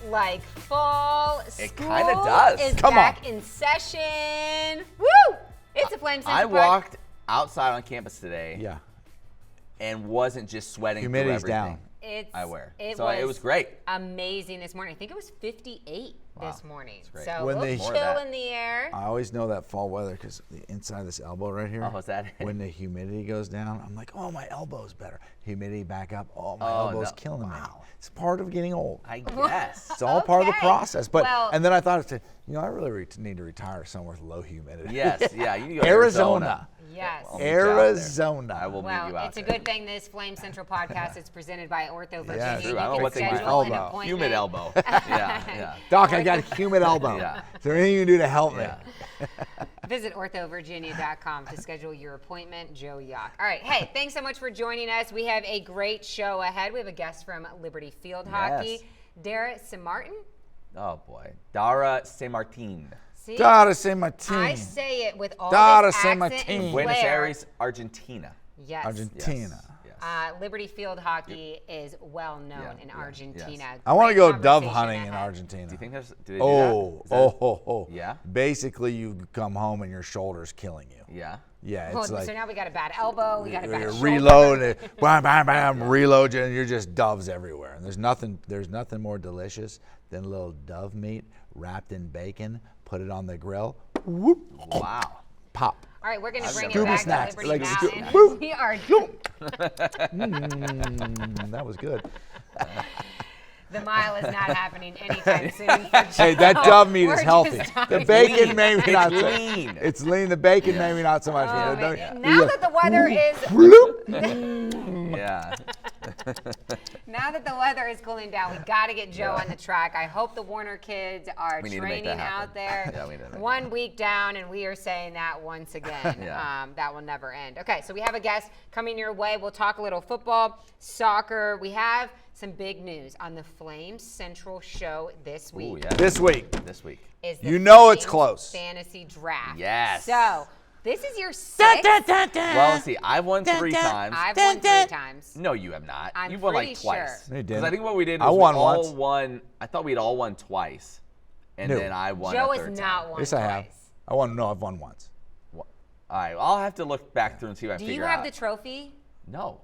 like fall. It kind of does. Is Come back on. in session. Woo! It's a Flame Central I walked outside on campus today Yeah. and wasn't just sweating through Humidity's everything down. I wear. It was great. Amazing this morning. I think it was 58 this morning. That's great. So When a they- little More of chill that. in the air. I always know that fall weather because the inside of this elbow right here. Oh, is that it? When the humidity goes down, I'm like, oh, my elbow's better. Humidity back up. Oh, my Oh, elbow's no. killing me. It's part of getting old. I guess. It's all part of the Okay. process. But Well- and then I thought, I really need to retire somewhere with low humidity. Yes, yeah. You need to go to Arizona. Yes. I'll meet you out there. Arizona. I will meet you Well, out it's a there. good thing this Flame Central podcast is presented by OrthoVirginia. Yeah, True. You I don't know can what they do. schedule an Elbow. appointment. Humid elbow. Yeah. Doc, I got a humid elbow. Yeah. Is there anything you can do to help me? Yeah. Visit OrthoVirginia.com to schedule your appointment. Joe Yock. All right. Hey, thanks so much for joining us. We have a great show ahead. We have a guest from Liberty Field Hockey, Yes. Dara Semmartin. Oh boy. Dara Semmartin. See, Dara Semmartin. I say it with all Dara this accent Semmartin. and Buenos flair. Aires, Argentina. Yes. Argentina. Yes. Liberty Field Hockey is well known Yeah, in yeah, Argentina. yes. I want to Great go dove conversation hunting in ahead. Argentina. Do you think do they do Oh, that? yeah. Yeah? Basically, you come home and your shoulder's killing you. Yeah. Yeah, Well, it's like so now we got a bad elbow, we got a bad shoulder. reload it, bam, bam, bam, reload you, and you're just doves everywhere. And there's nothing more delicious than a little dove meat wrapped in bacon. Put it on the grill. Whoop, Wow. pop. All right, we're going to bring it Scooby back snacks, to Liberty like Mountain. Scoo- We are. That was good. The mile is not happening anytime soon. For Hey, that Joe. dove meat We're is just healthy. talking- The bacon lean. maybe It's not. lean. It's lean. The bacon maybe not so much. Oh, Don't- man. Now that the weather is Yeah. now that the weather is cooling down, we got to get Joe on the track. I hope the Warner kids are We need to make training that happen. out there. Yeah, we need to make 1 week down, and we are saying that once again. Yeah. That will never end. Okay, so we have a guest coming your way. We'll talk a little football, soccer. We have some big news on the Flames Central show this week. Ooh, yeah. This week. This week. Is the You know it's Flames close. Fantasy draft. Yes. So this is your sixth. Well, let's see. I've won 3 times. I've won 3 times. No, you have not. I'm You've won like pretty twice. sure. You Because didn't. I think what we did I was won we all once. won. I thought we'd all won twice, and No. then I won Joe a has third not time. won Yes, twice. I have. I've won once. All right, well, I'll have to look back through and see what I Do figure you have out. the trophy? No.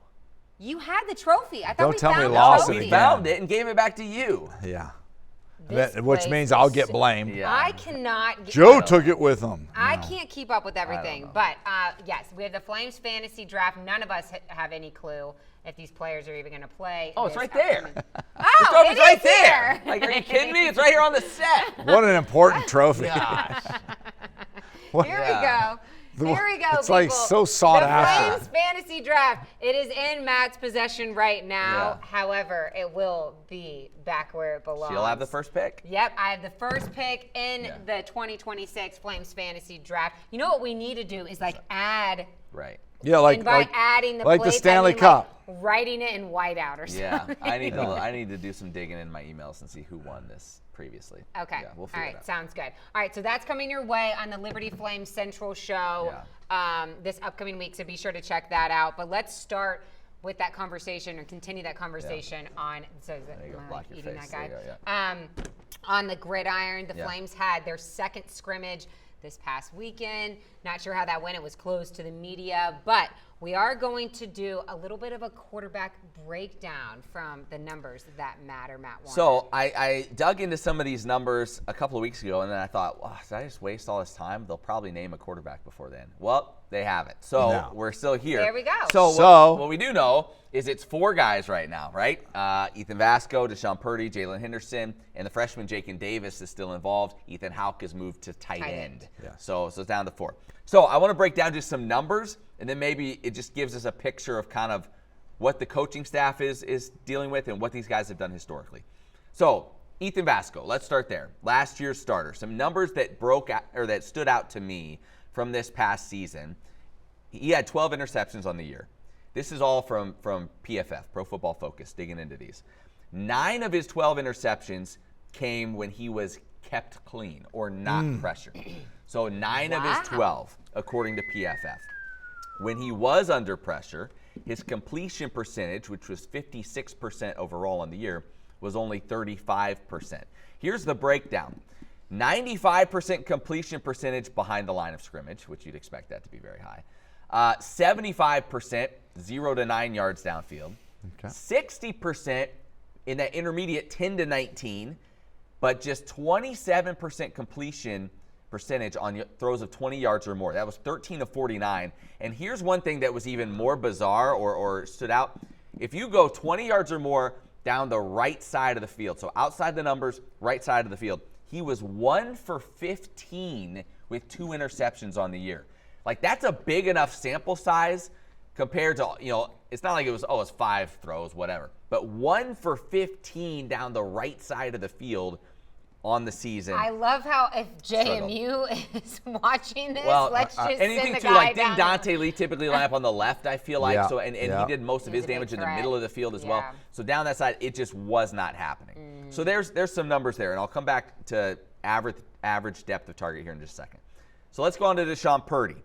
You had the trophy. I thought Don't we tell me found you the lost it trophy. We again. found it and gave it back to you. Yeah. This Which place means I'll is get so- blamed. Yeah. I cannot. Joe took it with him. I can't keep up with everything, know. but yes, we have the Flames fantasy draft. None of us have any clue if these players are even going to play. Oh, it's this right there. upcoming- The Oh, trophy's it right is there. here. Like, are you kidding me? It's right here on the set. What an important trophy. Gosh. What- Here Yeah. we go. Here we go. It's like people. so sought the after. Flames fantasy draft. It is in Matt's possession right now. Yeah. However, it will be back where it belongs. She'll have the first pick. Yep, I have the first pick in Yeah. the 2026 Flames fantasy draft. You know what we need to do is like add, Right. Yeah, like and by like, adding the like the plates, I Stanley mean, Cup. like writing it in whiteout or Yeah. something. I need to do some digging in my emails and see who won this previously. Okay. Yeah, we'll All figure it right. out. Sounds good. All right. So that's coming your way on the Liberty Flames Central show this upcoming week. So be sure to check that out. But let's start with that conversation or continue that conversation on. So is that, There you go. am I Block your eating face. that There guy? you go, On the gridiron, the Yeah. Flames had their second scrimmage this past weekend. Not sure how that went. It was closed to the media, but we are going to do a little bit of a quarterback breakdown from the numbers that matter, Matt Warner. So I dug into some of these numbers a couple of weeks ago, and then I thought, wow, did I just waste all this time? They'll probably name a quarterback before then. Well, they haven't. So No. we're still here. There we go. So what we do know is it's 4 guys right now, right? Ethan Vasco, Deshaun Purdy, Jalen Henderson, and the freshman Jakin Davis is still involved. Ethan Houck has moved to tight end. Yeah. So it's down to 4. So I want to break down just some numbers, and then maybe it just gives us a picture of kind of what the coaching staff is dealing with and what these guys have done historically. So Ethan Vasco, let's start there. Last year's starter. Some numbers that that stood out to me from this past season. He had 12 interceptions on the year. This is all from PFF, Pro Football Focus, digging into these. 9 of his 12 interceptions came when he was kept clean or not pressured. So 9 of his 12, according to PFF. When he was under pressure, his completion percentage, which was 56% overall on the year, was only 35%. Here's the breakdown. 95% completion percentage behind the line of scrimmage, which you'd expect that to be very high. 75% 0 to 9 yards downfield. Okay. 60% in that intermediate 10 to 19, but just 27% completion percentage on throws of 20 yards or more. That was 13 of 49. And here's one thing that was even more bizarre or stood out. If you go 20 yards or more down the right side of the field, so outside the numbers, right side of the field, he was 1 for 15 with 2 interceptions on the year. Like, that's a big enough sample size compared to, it's not like it was 5 throws, whatever. But 1 for 15 down the right side of the field on the season. I love how if JMU is watching this, well, let's just anything send the too, guy like, down. didn't Dante Lee typically line up on the left, I feel like? Yeah. So and Yeah. he did most of He his was a big damage in the threat. middle of the field as well. Yeah. So down that side, it just was not happening. So there's some numbers there, and I'll come back to average depth of target here in just a second. So let's go on to Deshaun Purdy.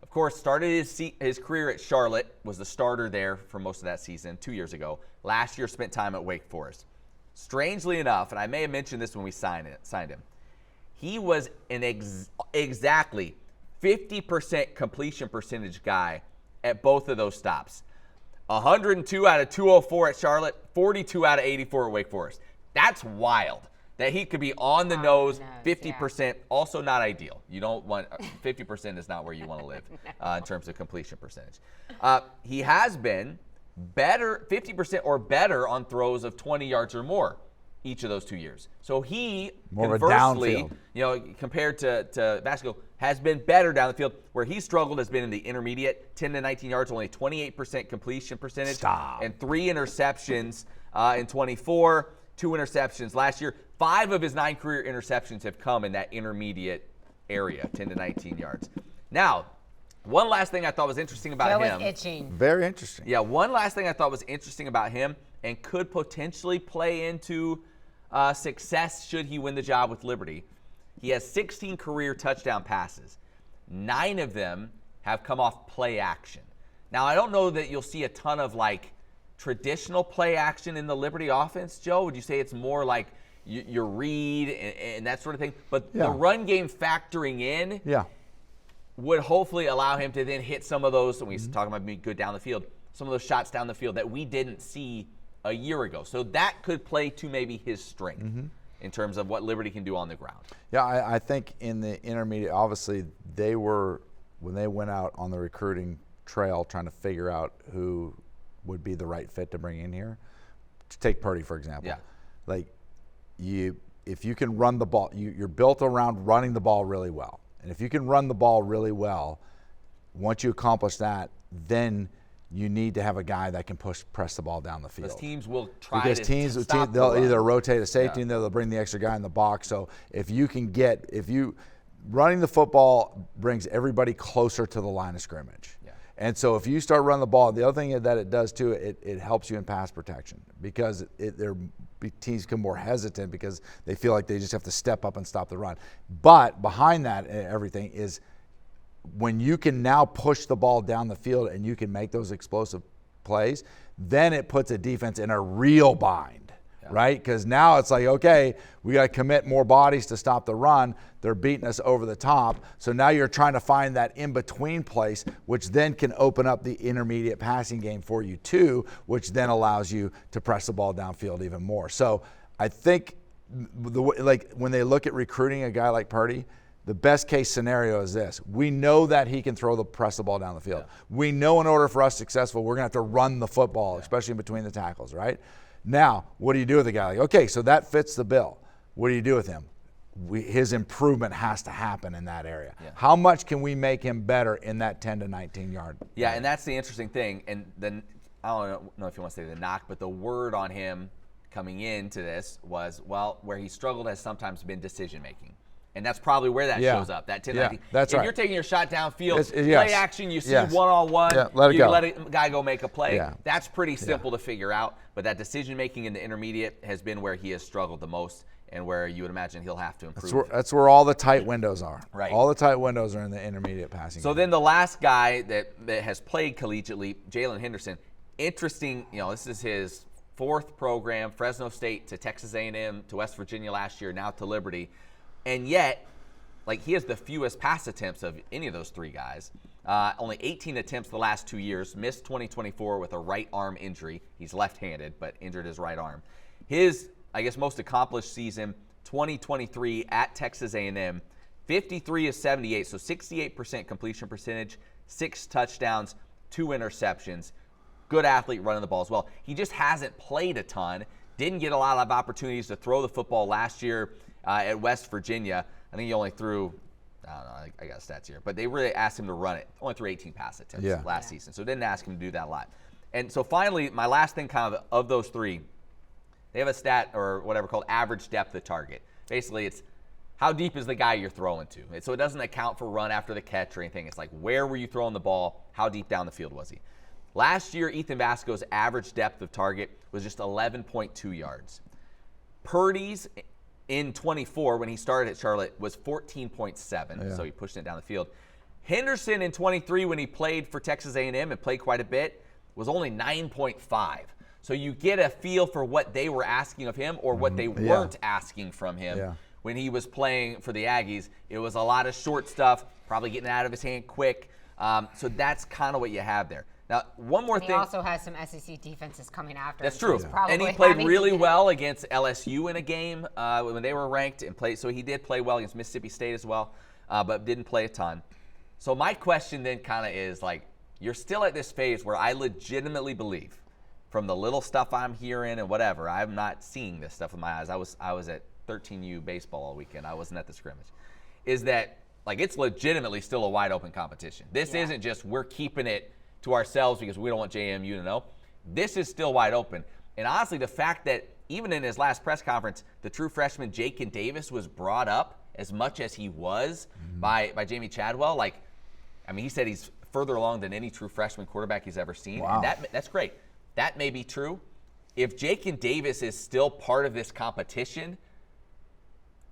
Of course, started his career at Charlotte, was the starter there for most of that season 2 years ago. Last year spent time at Wake Forest. Strangely enough, and I may have mentioned this when we signed him, he was an exactly 50% completion percentage guy at both of those stops. 102 out of 204 at Charlotte, 42 out of 84 at Wake Forest. That's wild. That he could be on the nose, 50%, also not ideal. You don't want, 50% is not where you want to live in terms of completion percentage. He has been better, 50% or better on throws of 20 yards or more each of those 2 years. So he, More of a conversely, downfield. compared to Vasco, has been better down the field. Where he struggled has been in the intermediate, 10 to 19 yards, only 28% completion percentage. Stop. And 3 interceptions in 24, 2 interceptions last year. 5 of his 9 career interceptions have come in that intermediate area, 10 to 19 yards. Now, one last thing I thought was interesting about Joe him. is itching. Very interesting. Yeah, one last thing I thought was interesting about him and could potentially play into success should he win the job with Liberty. He has 16 career touchdown passes. 9 of them have come off play action. Now, I don't know that you'll see a ton of traditional play action in the Liberty offense, Joe. Would you say it's more like your read and that sort of thing? But the run game factoring in would hopefully allow him to then hit some of those, and we talking about being good down the field, some of those shots down the field that we didn't see a year ago. So that could play to maybe his strength in terms of what Liberty can do on the ground. Yeah, I think in the intermediate, obviously when they went out on the recruiting trail trying to figure out who would be the right fit to bring in here. To take Purdy, for example. Yeah. If you can run the ball, you're built around running the ball really well. And if you can run the ball really well, once you accomplish that, then you need to have a guy that can press the ball down the field. Because teams will try because to teams stop they'll the run. either rotate a safety and they'll bring the extra guy in the box. So running the football brings everybody closer to the line of scrimmage. Yeah. And so if you start running the ball, the other thing that it does too, it helps you in pass protection because teams become more hesitant because they feel like they just have to step up and stop the run. But behind that everything is when you can now push the ball down the field and you can make those explosive plays, then it puts a defense in a real bind, right? Because now it's like, okay, we got to commit more bodies to stop the run. They're beating us over the top. So now you're trying to find that in-between place, which then can open up the intermediate passing game for you too, which then allows you to press the ball downfield even more. So I think when they look at recruiting a guy like Purdy, the best case scenario is this. We know that he can press the ball down the field. Yeah. We know in order for us successful, we're going to have to run the football, especially in between the tackles, right? Now, what do you do with a guy? Okay, so that fits the bill. What do you do with him? His improvement has to happen in that area. Yeah. How much can we make him better in that 10 to 19 yard? Yeah, and that's the interesting thing. And then I don't know if you want to say the knock, but the word on him coming into this was, where he struggled has sometimes been decision making. And that's probably where that shows up, that 10 19. That's if right. you're taking your shot downfield, play action, you see one-on-one, let let a guy go make a play. Yeah. That's pretty simple to figure out. But that decision-making in the intermediate has been where he has struggled the most and where you would imagine he'll have to improve. That's where all the tight windows are. Right. All the tight windows are in the intermediate passing game. Then the last guy that has played collegiately, Jalen Henderson, interesting, this is his fourth program, Fresno State to Texas A&M to West Virginia last year, now to Liberty. And yet, like, he has the fewest pass attempts of any of those three guys. Only 18 attempts the last 2 years. Missed 2024 with a right arm injury. He's left-handed, but injured his right arm. His, I guess, most accomplished season, 2023 at Texas A&M, 53 of 78, so 68% completion percentage, 6 touchdowns, 2 interceptions. Good athlete running the ball as well. He just hasn't played a ton. Didn't get a lot of opportunities to throw the football last year at West Virginia. I think he only threw, I don't know, I got stats here, but they really asked him to run it. Only threw 18 pass attempts last season, so didn't ask him to do that a lot. And so finally, my last thing kind of those three, they have a stat or whatever called average depth of target. Basically, it's how deep is the guy you're throwing to. And so it doesn't account for run after the catch or anything. It's like, where were you throwing the ball? How deep down the field was he? Last year, Ethan Vasco's average depth of target was just 11.2 yards. Purdy's in 24, when he started at Charlotte, was 14.7, so he pushed it down the field. Henderson in 23, when he played for Texas A&M and played quite a bit, was only 9.5. So you get a feel for what they were asking of him or what they weren't asking from him when he was playing for the Aggies. It was a lot of short stuff, probably getting it out of his hand quick. So that's kind of what you have there. Now, one more thing. He also has some SEC defenses coming after him. That's true. So And he played really well against LSU in a game when they were ranked and played. So he did play well against Mississippi State as well, but didn't play a ton. So my question then kind of is, like, you're still at this phase where I legitimately believe, from the little stuff I'm hearing and whatever, I'm not seeing this stuff with my eyes. I was at 13U baseball all weekend. I wasn't at the scrimmage. Is that, like, it's legitimately still a wide open competition. This isn't just we're keeping it to ourselves because we don't want JMU to know. This is still wide open. And honestly, the fact that even in his last press conference, the true freshman Jakin Davis was brought up as much as he was by Jamie Chadwell. Like, I mean, he said he's further along than any true freshman quarterback he's ever seen. Wow. And that's great. That may be true. If Jakin Davis is still part of this competition,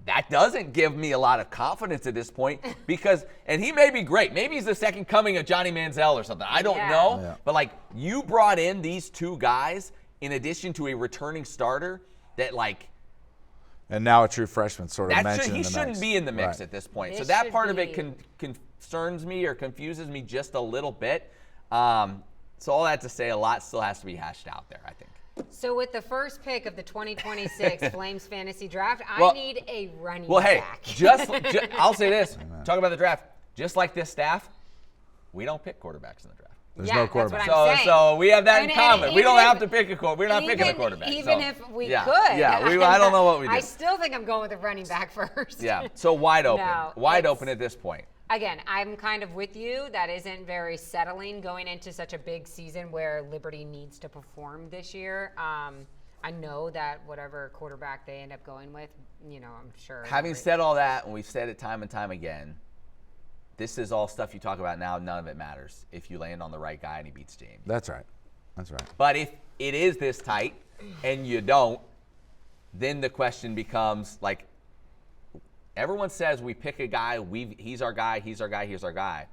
that doesn't give me a lot of confidence at this point because, and he may be great. Maybe he's the second coming of Johnny Manziel or something. I don't know. Yeah. But, like, you brought in these two guys in addition to a returning starter that, like, and now a true freshman sort of mentioned he in the shouldn't mix. be in the mix Right. at this point. This so that should part of it be- concerns me or confuses me just a little bit. So all that to say, a lot still has to be hashed out there, I think. So with the first pick of the 2026 Flames fantasy draft, Well- I need a running Well, hey, back. I'll say this. Talk about the draft. Just like this staff, we don't pick quarterbacks in the draft. There's yeah, no that's what quarterback. I'm saying. So we have that in And common. We even don't if- have to pick a quarterback. We're not picking a quarterback. Even So, if we yeah, could. Yeah, I don't know what we do. I still think I'm going with a running back first. Yeah, so wide open. No, Wide it's- open at this point. Again, I'm kind of with you. That isn't very settling going into such a big season where Liberty needs to perform this year. I know that whatever quarterback they end up going with, you know, I'm sure. Having said all that, and we've said it time and time again, this is all stuff you talk about now. None of it matters if you land on the right guy and he beats James. That's right. That's right. But if it is this tight and you don't, then the question becomes, like, everyone says we pick a guy, he's our guy, he's our guy, he's our guy.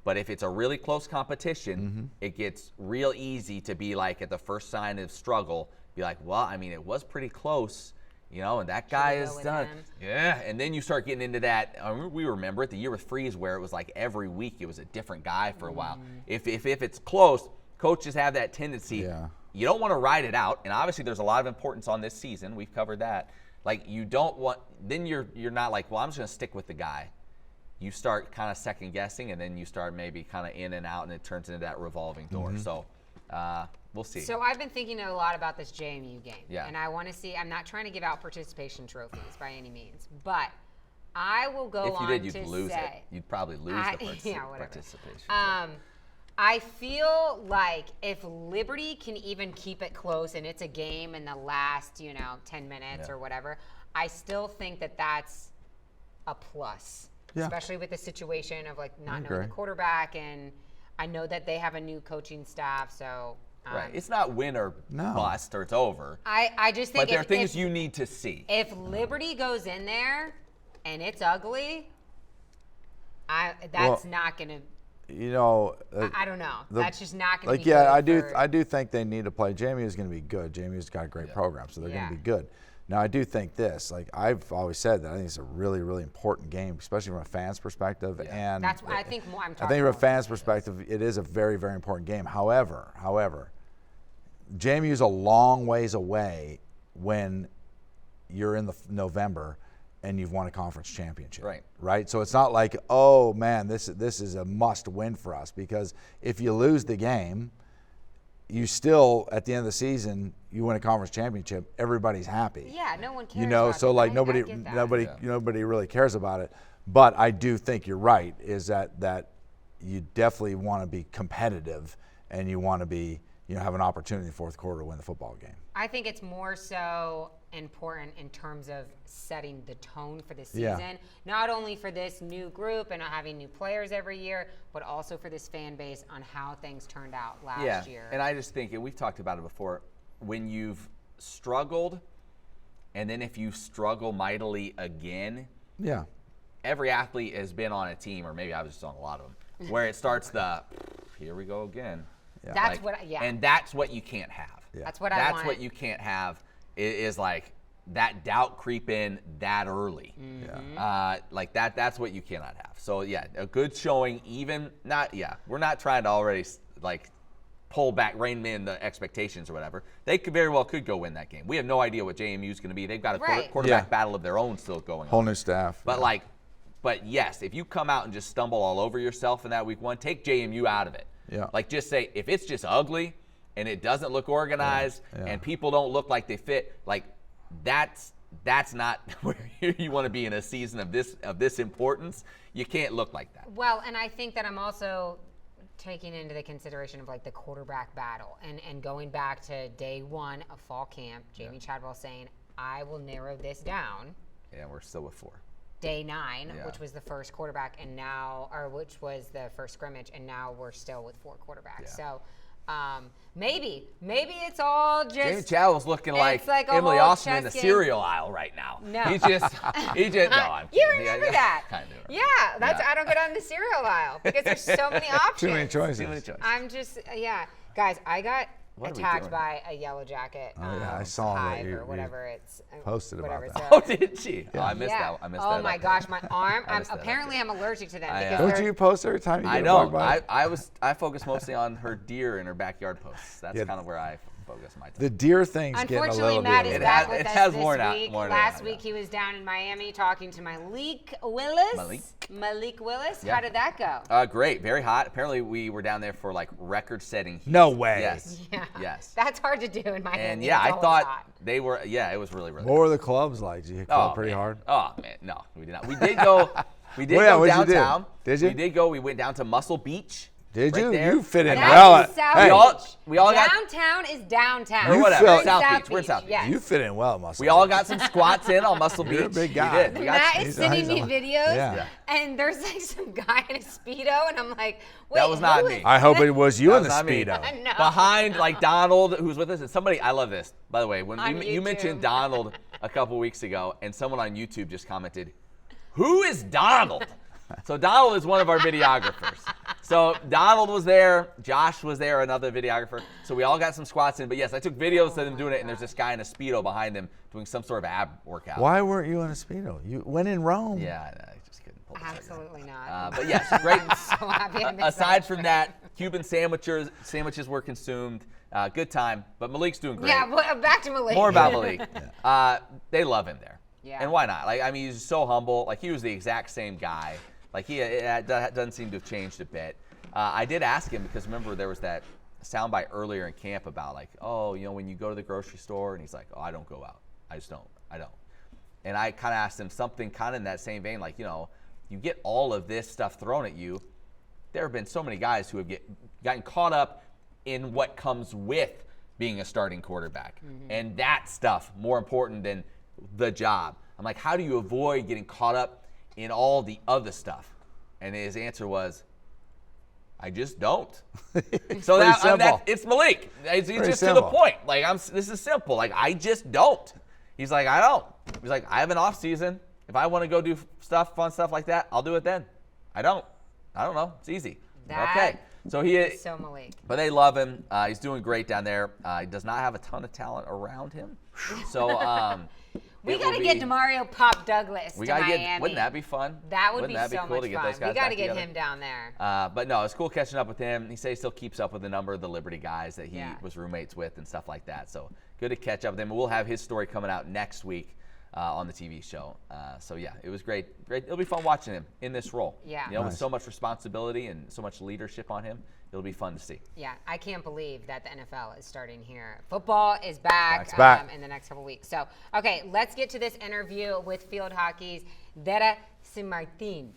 But if it's a really close competition, it gets real easy to be like, at the first sign of struggle, be like, well, I mean, it was pretty close, you know, and that guy we is go with done. him? Yeah, and then you start getting into that. We remember it, the year with Freeze, where it was like every week it was a different guy for a while. If it's close, coaches have that tendency. Yeah. You don't want to ride it out, and obviously there's a lot of importance on this season. We've covered that. Like, you don't want, then you're not like, well, I'm just going to stick with the guy. You start kind of second guessing, and then you start maybe kind of in and out, and it turns into that revolving door. So we'll see. So I've been thinking a lot about this JMU game. Yeah. And I want to see, I'm not trying to give out participation trophies by any means, but I will go if you on did, you'd to lose say, it. You'd probably lose the yeah, whatever. participation. I feel like if Liberty can even keep it close and it's a game in the last, 10 minutes or whatever, I still think that that's a plus. Yeah. Especially with the situation of like not knowing agree. the quarterback, and I know that they have a new coaching staff, so Right. It's not win or bust or it's over. I just think But there are if, things you need to see. if Liberty goes in there and it's ugly, that's not going to You know, I don't know. That's just not going to like, be yeah, good. I do think they need to play. JMU is going to be good. JMU's got a great program, so they're going to be good. Now, I do think this, like I've always said, that I think it's a really, really important game, especially from a fan's perspective. Yeah. And that's what I think more. I'm talking. I think from a fan's perspective, it is a very, very important game. However, JMU's a long ways away when you're in the November and you've won a conference championship. Right. So it's not like, oh man, this is a must win for us, because if you lose the game, you still, at the end of the season, you win a conference championship, everybody's happy. Yeah, no one cares. You know, about so it. like I nobody really cares about it. But I do think you're right, is that you definitely want to be competitive, and you want to be, have an opportunity in the fourth quarter to win the football game. I think it's more so important in terms of setting the tone for the season, not only for this new group and not having new players every year, but also for this fan base on how things turned out last year. And I just think, and we've talked about it before, when you've struggled, and then if you struggle mightily again, every athlete has been on a team, or maybe I was just on a lot of them, where it starts the, here we go again. That's and that's what you can't have. That's what I want. That's what you can't have, is like that doubt creep in that early. Like that's what you cannot have. So yeah, a good showing, we're not trying to already like pull back, rein in the expectations or whatever. They very well could go win that game. We have no idea what JMU is going to be. They've got a quarterback battle of their own still going on. Whole new staff. But yes, if you come out and just stumble all over yourself in that week one, take JMU out of it. Like, just say, if it's just ugly and it doesn't look organized and people don't look like they fit, like that's not where you want to be in a season of this importance. You can't look like that. Well, and I think that I'm also taking into the consideration of like the quarterback battle and going back to day one of fall camp, Jamie Chadwell saying, I will narrow this down. Yeah, we're still with 4. Day 9, which was the first quarterback, which was the first scrimmage, and now we're still with 4 quarterbacks. So maybe it's all just. Jamie Chadwell's looking like Emily Austin in the cereal aisle right now. No, he just. No, you remember that? I do. Yeah, I don't go down the cereal aisle because there's so many options. Too many choices. I'm just guys. I got attacked by a yellow jacket. Oh yeah, I saw hive that. or whatever it's posted about that. Oh, did she? Yeah. Oh, I missed that. Oh my gosh, my arm. I'm allergic to them. Don't you post every time you get I know. a bug bite? I focus mostly on her deer in her backyard posts. That's kind of where I focus my time. The deer thing's getting a Unfortunately, little Matt bit. is back with us this worn out. week. Last week he was down in Miami talking to Malik Willis. Malik Willis. Yeah. How did that go? Great. Very hot. Apparently, we were down there for like record-setting heat. No way. Yes. Yeah. Yes. That's hard to do in Miami. And It's I always thought hot. they were. Yeah, it was really, really. What were the clubs like? Did you hit club pretty hard? Oh man, no, we did not. We did go. We did Well, go yeah, what'd you do? downtown. Did you? We did go. We went down to Muscle Beach. Did right you? there. You fit in That's well. in South Hey, Beach. we all got. Downtown is downtown. Or You whatever. felt- South Beach. We're in South Beach. Yes. you fit in well, Muscle. We all got some squats in on Muscle Beach. You're a big We guy. did. We Matt got, is sending me videos, Yeah. and there's like some guy in a Speedo, and I'm like, wait, That was not who me. is- I hope it was you That in the was not me. Speedo. No. behind like Donald, who's with us, and somebody. I love this. By the way, when On you YouTube. mentioned Donald a couple weeks ago, and someone on YouTube just commented, "Who is Donald?" So Donald is one of our videographers. So Donald was there, Josh was there, another videographer. So we all got some squats in. But yes, I took videos of them doing it, and there's this guy in a Speedo behind them doing some sort of ab workout. Why weren't you in a Speedo? You went in Rome. Yeah, I just couldn't pull it together. Absolutely not. But yes, great. So happy I missed Aside that. from that, Cuban sandwiches were consumed. Good time. But Malik's doing great. Yeah, well, back to Malik. More about Malik. They love him there. Yeah. And why not? Like, I mean, he's so humble. Like, he was the exact same guy. Like, that doesn't seem to have changed a bit. I did ask him because remember there was that soundbite earlier in camp about like, oh, when you go to the grocery store, and he's like, oh, I don't go out. I just don't. I don't. And I kind of asked him something kind of in that same vein, like, you get all of this stuff thrown at you. There have been so many guys who have gotten caught up in what comes with being a starting quarterback. Mm-hmm. And that stuff more important than the job. I'm like, how do you avoid getting caught up in all the other stuff? And his answer was, I just don't. So that it's Malik. He's just simple. to the point. Like, this is simple. Like, I just don't. He's like, I don't. He's like, I have an off season. If I want to go do fun stuff like that, I'll do it then. I don't know. It's easy. Okay. So he is so Malik. But they love him. He's doing great down there. He does not have a ton of talent around him. So we got to get Demario Pop Douglas to Miami. Wouldn't that be fun? That would be so so cool much to get fun. those guys We got to back get together. him down there. But no, it's cool catching up with him. He says he still keeps up with a number of the Liberty guys that he was roommates with and stuff like that. So good to catch up with him. We'll have his story coming out next week on the TV show. So yeah, it was great. It'll be fun watching him in this role. Yeah. With so much responsibility and so much leadership on him, it'll be fun to see. Yeah, I can't believe that the NFL is starting here. Football is back, in the next couple weeks. So, okay, let's get to this interview with field hockey's Dara Semmartin.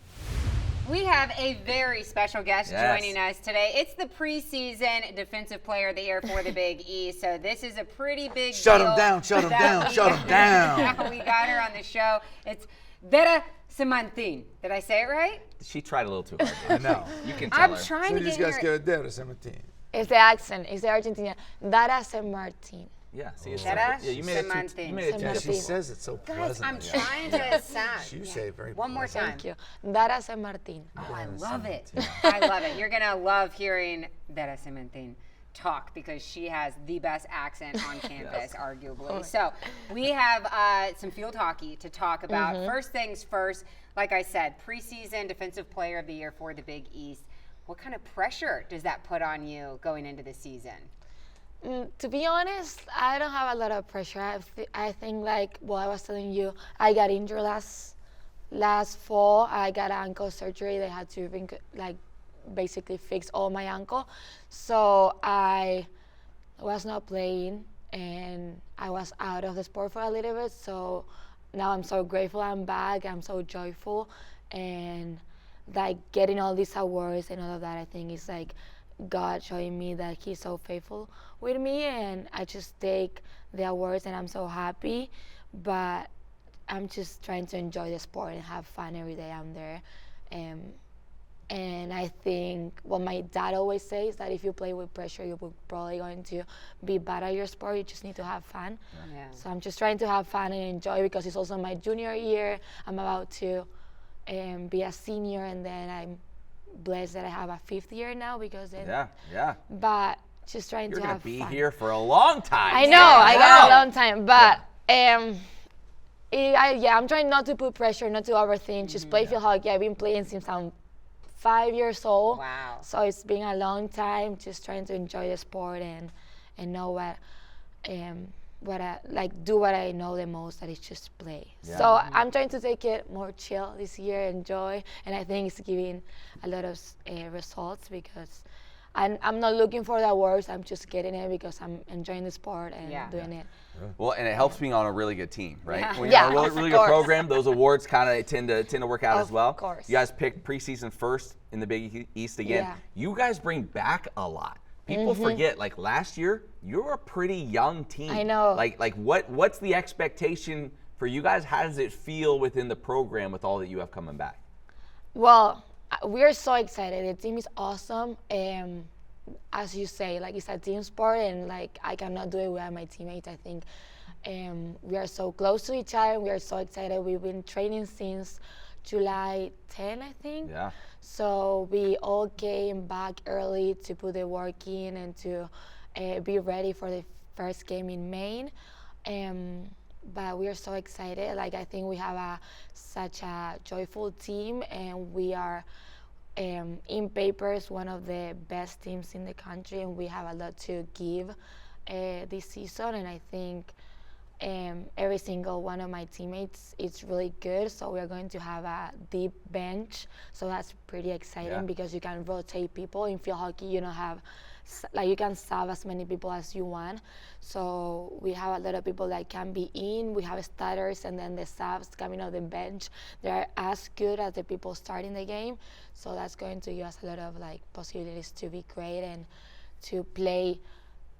We have a very special guest joining us today. It's the preseason Defensive Player of the Year for the Big East. So this is a pretty big deal. Shut him down, shut him down, shut him down. We got her on the show. It's Dara Semmartin. Did I say it right? She tried a little too hard. I know. You can tell her. I'm trying to get her. get Dara Semmartin. It's the accent. It's the Argentina. Dara Semmartin. Yeah, see, it's Dara you made it Semmartin. You made it too. She says it so Guys, pleasantly. I'm trying to sound. You say it very One more time. Thank you. Dara Semmartin. Oh, I love it. I love it. You're going to love hearing Dara Semmartin talk because she has the best accent on campus, arguably. So we have some field hockey to talk about. First things first, like I said, preseason Defensive Player of the Year for the Big East. What kind of pressure does that put on you going into the season? To be honest, I don't have a lot of pressure. I think, like what I was telling you, I got injured last fall. I got ankle surgery. They had to basically fix all my ankle. So I was not playing, and I was out of the sport for a little bit. So now I'm so grateful I'm back. I'm so joyful, and like getting all these awards and all of that, I think is like God showing me that He's so faithful with me, and I just take the awards and I'm so happy. But I'm just trying to enjoy the sport and have fun every day I'm there. And I think what my dad always says, that if you play with pressure, you're probably going to be bad at your sport. You just need to have fun. Yeah. So I'm just trying to have fun and enjoy, because it's also my junior year. I'm about to be a senior, and then I'm blessed that I have a fifth year now, because then but just trying You're to have fun. You're fun. going to be here for a long time. I know, I got a long time, but I'm trying not to put pressure, not to overthink, just play field hockey. I've been playing since I'm 5 years old. Wow. So it's been a long time, just trying to enjoy the sport and know what I do what I know the most, that is just play. Yeah. So I'm trying to take it more chill this year, enjoy, and I think it's giving a lot of results, because I'm not looking for the awards. I'm just getting it because I'm enjoying the sport and doing it. Well, and it helps being on a really good team, right? Yeah. When you're on a of really good course. program, those awards kind of tend to work out as well. Of course. You guys picked preseason first in the Big East again. Yeah. You guys bring back a lot. People forget, like last year, you were a pretty young team. I know. Like what's the expectation for you guys? How does it feel within the program with all that you have coming back? Well, we are so excited. The team is awesome. As you say, like, it's a team sport, and like I cannot do it without my teammates. I think we are so close to each other. We are so excited. We've been training since July 10, I think. Yeah. So we all came back early to put the work in and to be ready for the first game in Maine. But we are so excited. Like, I think we have such a joyful team, and we are in papers one of the best teams in the country, and we have a lot to give this season. And I think every single one of my teammates is really good, so we're going to have a deep bench, so that's pretty exciting because you can rotate people. In field hockey, you don't have, like, you can sub as many people as you want, so we have a lot of people that can be in. We have starters, and then the subs coming off the bench, they're as good as the people starting the game, so that's going to give us a lot of like possibilities to be great and to play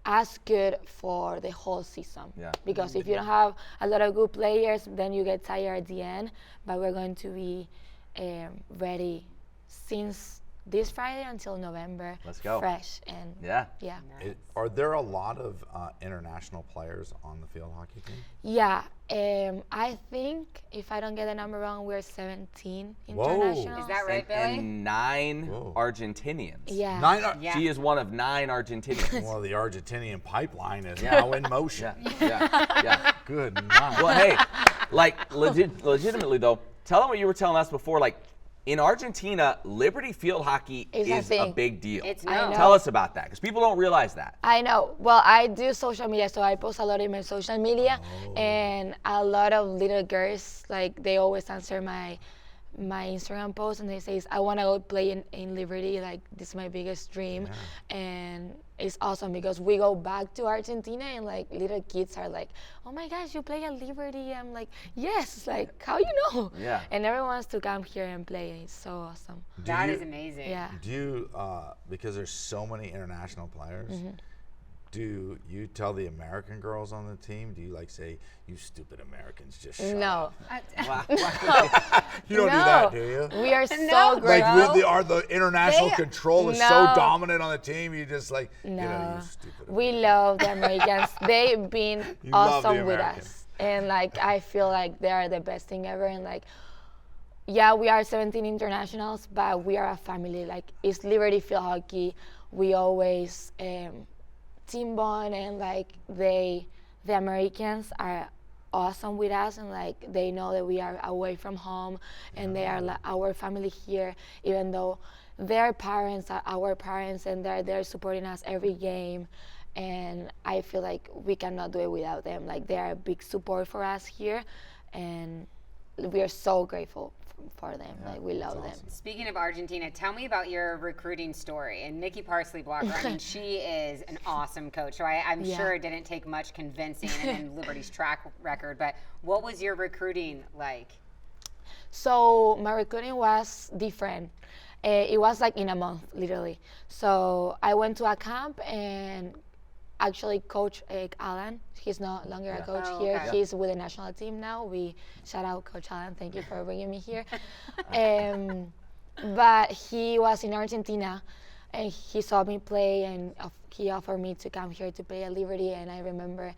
as good for the whole season. Yeah. Because if you don't have a lot of good players, then you get tired at the end. But we're going to be ready since this Friday until November. Let's go. Fresh and Yeah. yeah. Are there a lot of international players on the field hockey team? Yeah, I think if I don't get the number wrong, we're 17 Whoa. internationals. Is that right, Billy? And 9 Whoa. Argentinians. Yeah. 9. Yeah. She is one of 9 Argentinians. Well, the Argentinian pipeline is now in motion. Yeah. Good night. Well, hey, like legitimately though, tell them what you were telling us before. Like in Argentina, Liberty field hockey It's a is a thing. big deal. It's I known. know. Tell us about that, because people don't realize that. I know. Well, I do social media, so I post a lot in my social media, and a lot of little girls, like, they always answer my Instagram post, and they say, I want to go play in Liberty, like, this is my biggest dream. And it's awesome because we go back to Argentina, and like little kids are like, oh my gosh, you play at Liberty. I'm like, yes, like, how you know? Yeah. And everyone wants to come here and play, and it's so awesome. That is amazing. Yeah. Do you, because there's so many international players, do you tell the American girls on the team, do you like say, you stupid Americans, just shut No. up? You don't do that, do you? We are so No, grateful. Like the international control is so No. dominant on the team, you just like, No, get out, you stupid we love the Americans. They've been You love the awesome with Americans. us, and like I feel like they are the best thing ever. And like, yeah, we are 17 internationals, but we are a family. Like, it's Liberty Field Hockey. We always team bond, and like the Americans are awesome with us, and like they know that we are away from home, and they are like our family here, even though their parents are our parents, and they're there supporting us every game. And I feel like we cannot do it without them. Like, they are a big support for us here, and we are so grateful for them. Like, we love them. Speaking of Argentina, tell me about your recruiting story. And Nikki Parsley Blocker, I mean, she is an awesome coach. So I'm Yeah. sure it didn't take much convincing, and then Liberty's track record. But what was your recruiting like? So my recruiting was different. It was like in a month, literally. So I went to a camp, and actually Coach Alan, he's no longer a coach Oh, here. okay. He's with the national team now. We shout out Coach Alan. Thank you for bringing me here. But he was in Argentina, and he saw me play, and he offered me to come here to play at Liberty. And I remember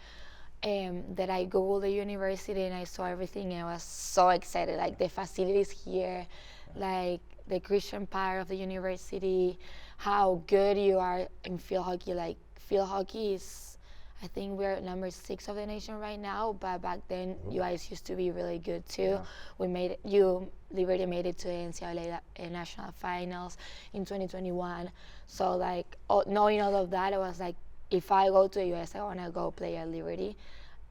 that I Googled the university, and I saw everything, and I was so excited. Like, the facilities here, like the Christian part of the university, how good you are in field hockey. Like, field hockey is, I think we're number 6 of the nation right now, but back then you guys used to be really good too. Liberty made it to the NCAA national finals in 2021. So like, knowing all of that, I was like, if I go to the US, I want to go play at Liberty.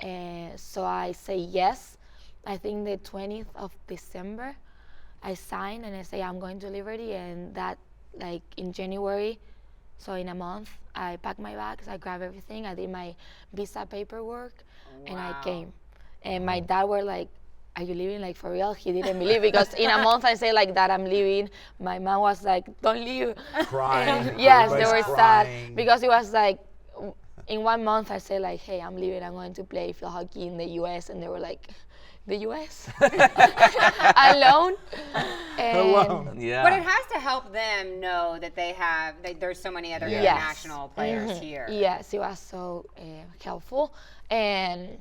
And so I say yes. I think the 20th of December, I signed, and I say I'm going to Liberty, and that, like, in January, so in a month, I packed my bags, I grabbed everything, I did my visa paperwork, and I came. And my dad were like, are you leaving, like, for real? He didn't believe, because in a month I say like that I'm leaving. My mom was like, don't leave. Crying. And yes, they Everybody's were crying. sad, because it was like, in 1 month I said like, hey, I'm leaving, I'm going to play field hockey in the US, and they were like, the US? Alone? And Alone. Yeah. But it has to help them know that there's so many other Yes. international players here. Yes, it was so helpful. And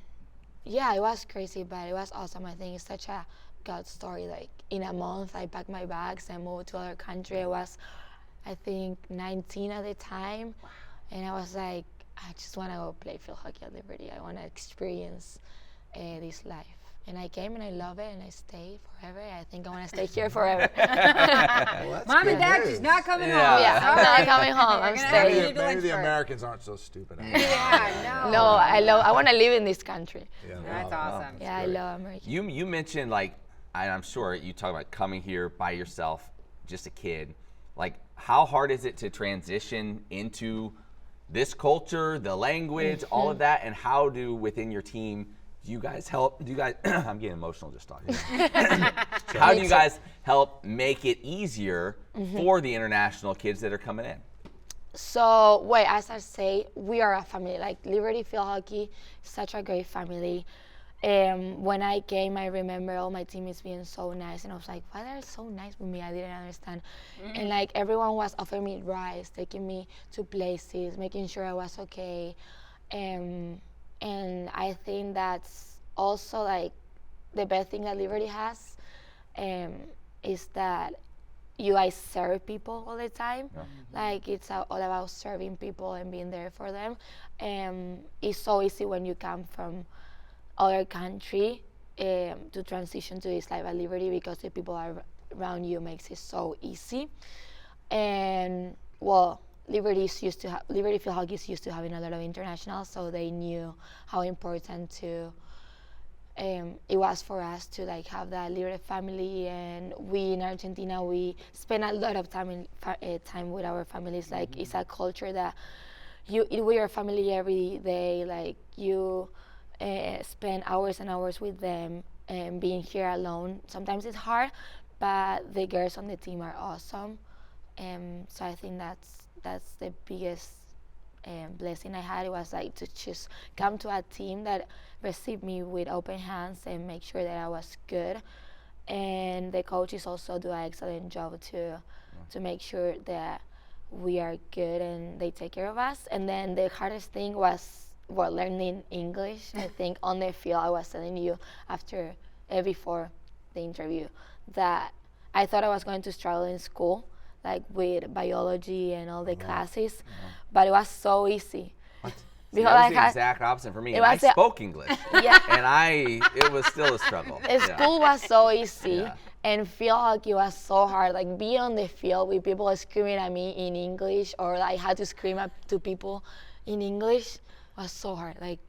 yeah, it was crazy, but it was awesome. I think it's such a God story. Like, in a month, I packed my bags and moved to another country. I was, I think, 19 at the time. And I was like, I just want to go play field hockey at Liberty. I want to experience this life. And I came, and I love it, and I stay forever. I think I want to stay here forever. Well, that's Mom good and Dad, news. she's not coming Yeah. home. Yeah, I'm not coming home. I'm You're gonna have to staying. do the Maybe the Lynchburg. Americans aren't so stupid. Yeah, No, I want to live in this country. Yeah, That's awesome. Yeah, I love America. You mentioned, like, I'm sure you talk about coming here by yourself, just a kid. Like, how hard is it to transition into this culture, the language, all of that, and how do, within your team, do you guys help? I'm getting emotional just talking. How do you guys help make it easier for the international kids that are coming in? So, wait, as I say, we are a family. Like, Liberty Field Hockey is such a great family. When I came, I remember all my teammates being so nice, and I was like, why they're so nice with me? I didn't understand. And like everyone was offering me rides, taking me to places, making sure I was okay. And I think that's also like the best thing that Liberty has, is that you guys serve people all the time. Like it's all about serving people and being there for them. It's so easy when you come from other country to transition to this life at Liberty, because the people around you makes it so easy. And well, Liberty Field Hockey is used to having a lot of internationals, so they knew how important it was for us to like have that Liberty family. And we in Argentina, we spend a lot of time with our families. Like it's a culture that you eat with your family every day. Like you spend hours and hours with them, and being here alone sometimes it's hard, but the girls on the team are awesome. So I think that's the biggest blessing I had. It was like to just come to a team that received me with open hands and make sure that I was good. And the coaches also do an excellent job to make sure that we are good and they take care of us. And then the hardest thing was learning English. I think on the field, I was telling you before the interview that I thought I was going to struggle in school, like with biology and all the classes, but it was so easy. See, that was the exact opposite for me. And I spoke English, and it was still a struggle. School was so easy, and field hockey was so hard. Like being on the field with people screaming at me in English, or I had to scream up to people in English, was so hard. Like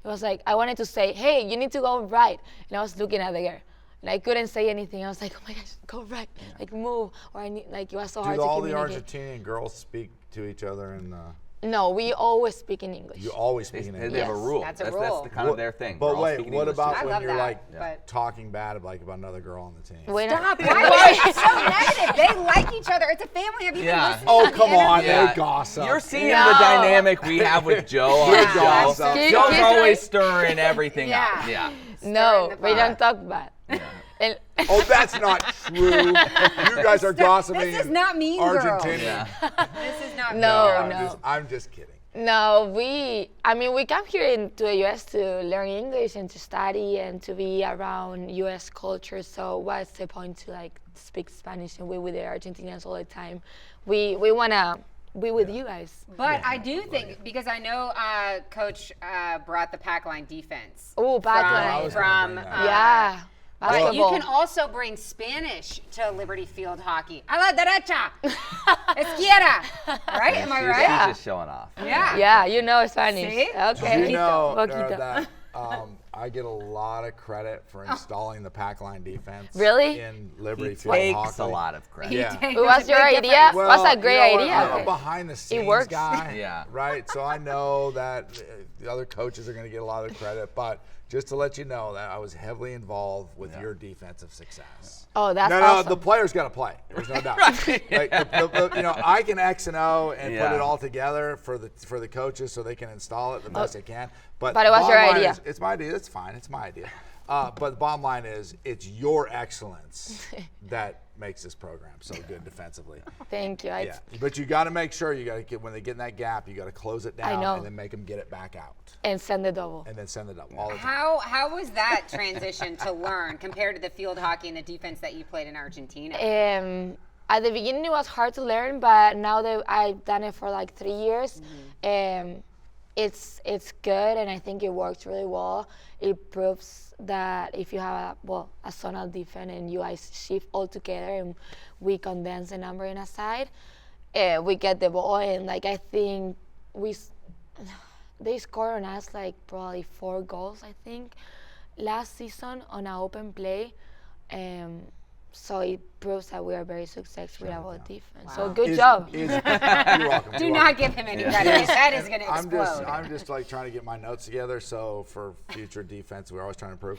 it was like I wanted to say, hey, you need to go right, and I was looking at the girl and I couldn't say anything. I was like, oh my gosh, go right, like move, or it was so hard to communicate. Do all the Argentinian girls speak to each other in No, we always speak in English. You always speak in English. They have a rule. That's a rule. That's kind of their thing. But wait, what about when you're like talking bad about another girl on the team? Stop! Why are you so negative? They like each other. It's a family. Have you been listening? Oh, to the come on, interview? they gossip. You're seeing the dynamic we have with Joe on the show. Joe's always stirring everything up. Yeah. No, we don't talk bad. Oh, that's not true. You guys are gossiping. This is not mean girl. Argentina. This is not No. I'm just kidding. No, we come here to the U.S. to learn English and to study and to be around U.S. culture. So what's the point to like speak Spanish and be with the Argentinians all the time? We wanna be with you guys. But I do think, because I know Coach brought the pack line defense. Oh, pack line. From Basketball. But you can also bring Spanish to Liberty Field Hockey. A la derecha, izquierda. Right? Am I right? She's just showing off. Yeah. Yeah, you know Spanish. See? Okay. You know Poquito. that I get a lot of credit for installing the pack line defense. Really? In Liberty He Field takes Hockey. a lot of credit. Yeah. It was your idea? Well, What's a great you know, idea? I'm a behind the scenes works. guy. Yeah. Right? So I know that the other coaches are going to get a lot of credit, but just to let you know that I was heavily involved with your defensive success. Oh, that's No, awesome. the players got to play. There's no doubt. Like, I can X and O and put it all together for the coaches so they can install it the best they can. But it was your bottom line idea. is, it's my idea. It's fine. It's my idea. But the bottom line is, it's your excellence that makes this program so good defensively. Thank you. Yeah, but you got to make sure when they get in that gap, you got to close it down know. and then make them get it back out. And send the double. And then send it up all the time. How was that transition to learn compared to the field hockey and the defense that you played in Argentina? At the beginning, it was hard to learn, but now that I've done it for like 3 years, it's good, and I think it works really well. It proves that if you have a zonal defense and you guys shift all together and we condense the number in a side, we get the ball, and like I think they scored on us like probably 4 goals, I think, last season on an open play. So it proves that we are very successful with our defense. Wow. So good job. You're welcome. Do not give him any credit. His head is going to I'm explode. just like trying to get my notes together. So for future defense, we're always trying to improve.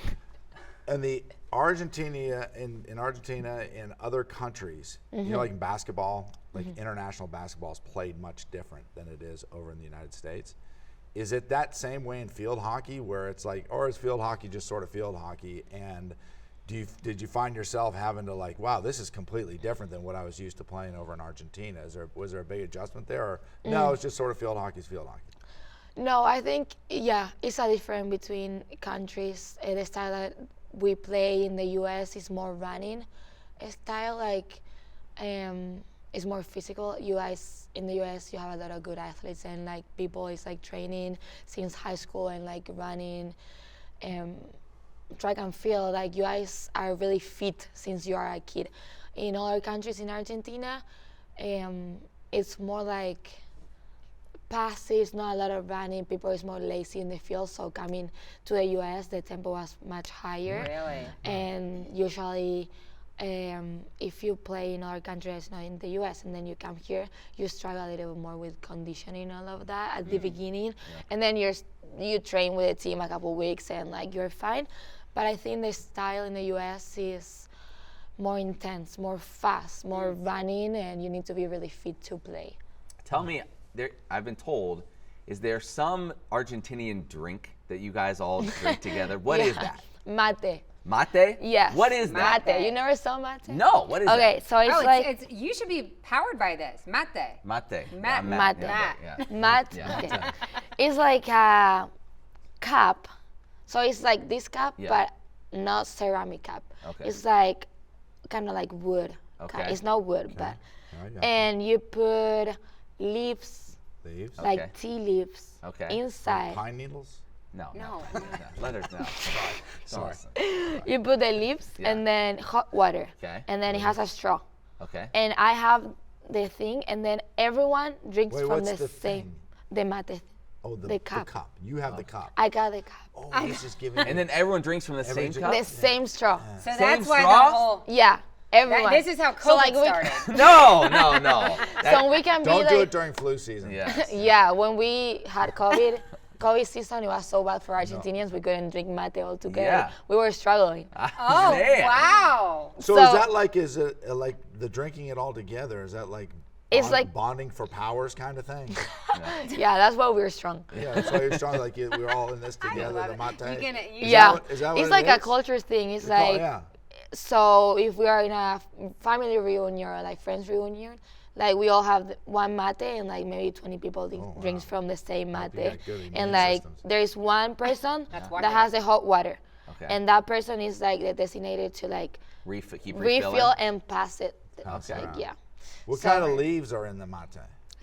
And the Argentina in Argentina and other countries, you know, like in basketball, like international basketball is played much different than it is over in the United States. is it that same way in field hockey where it's like, or is field hockey just sort of field hockey? And did you find yourself having to like, wow, this is completely different than what I was used to playing over in Argentina? Was there a big adjustment there? Or no, it's just sort of field hockey's field hockey? No, I think, yeah, it's a difference between countries. The style that we play in the U.S. is more running style, like it's more physical. In the U.S. you have a lot of good athletes, and like people is like training since high school and like running, track and field. Like you guys are really fit since you are a kid. In other countries, in Argentina, it's more like passes, not a lot of running. People is more lazy in the field. So coming to the U.S., the tempo was much higher. Really? And usually, if you play in other countries, not in the U.S., and then you come here, you struggle a little bit more with conditioning and all of that at the beginning. And then you train with the team a couple weeks and like you're fine. But I think the style in the U.S. is more intense, more fast, more running, and you need to be really fit to play. Tell me, I've been told, is there some Argentinian drink that you guys all drink together? What is that? Mate. Mate? Yes. What is that? Mate. You never saw mate? No. What is Okay, that? so it's like it's you should be powered by this. Mate. Mate. Mate. Yeah. mate. Yeah. Okay. It's like a cup. So it's like this cup, but not ceramic cup. Okay. It's like kind of like wood. Okay. It's not wood, but I got you. and you put leaves, Leaves? Okay. like tea leaves, Okay. inside. Pine needles? No. No. Letters, no. Sorry. You put the leaves Yeah. and then hot water, Okay. and then it has a straw. Okay. And I have the thing, and then everyone drinks Wait, from what's the the same, thing? the mate. Oh, The cup. You have the cup. I got the cup. Oh, he's just giving And then everyone drinks from the Everyone same drinks- cup? The same straw. So Same that's why straw? the whole. Yeah, everyone. This is how COVID So, like, we- started. No. So we can be Don't like, do it during flu season. Yes. yeah, when we had COVID season, it was so bad for Argentinians. We couldn't drink mate all together. Yeah. We were struggling. Oh, Man. wow. So is that like, is it like the drinking it all together? Is that like It's like- bonding for powers kind of thing? Yeah, that's why we were strong. Yeah, that's why you're strong. Like we're all in this together. love The it. mate. You Yeah, is that what it's it like a is? culture thing. It's They call- like, yeah. so if we are in a family reunion or like friends reunion, like we all have one mate and like maybe 20 people drinks from the same Hope you mate. got good immune And like systems. there's one person That's that wonderful. has the hot water. Okay. And that person is like the designated to like Keep refill refilling? and pass it. Okay. Like, yeah. What So- kind of leaves are in the mate?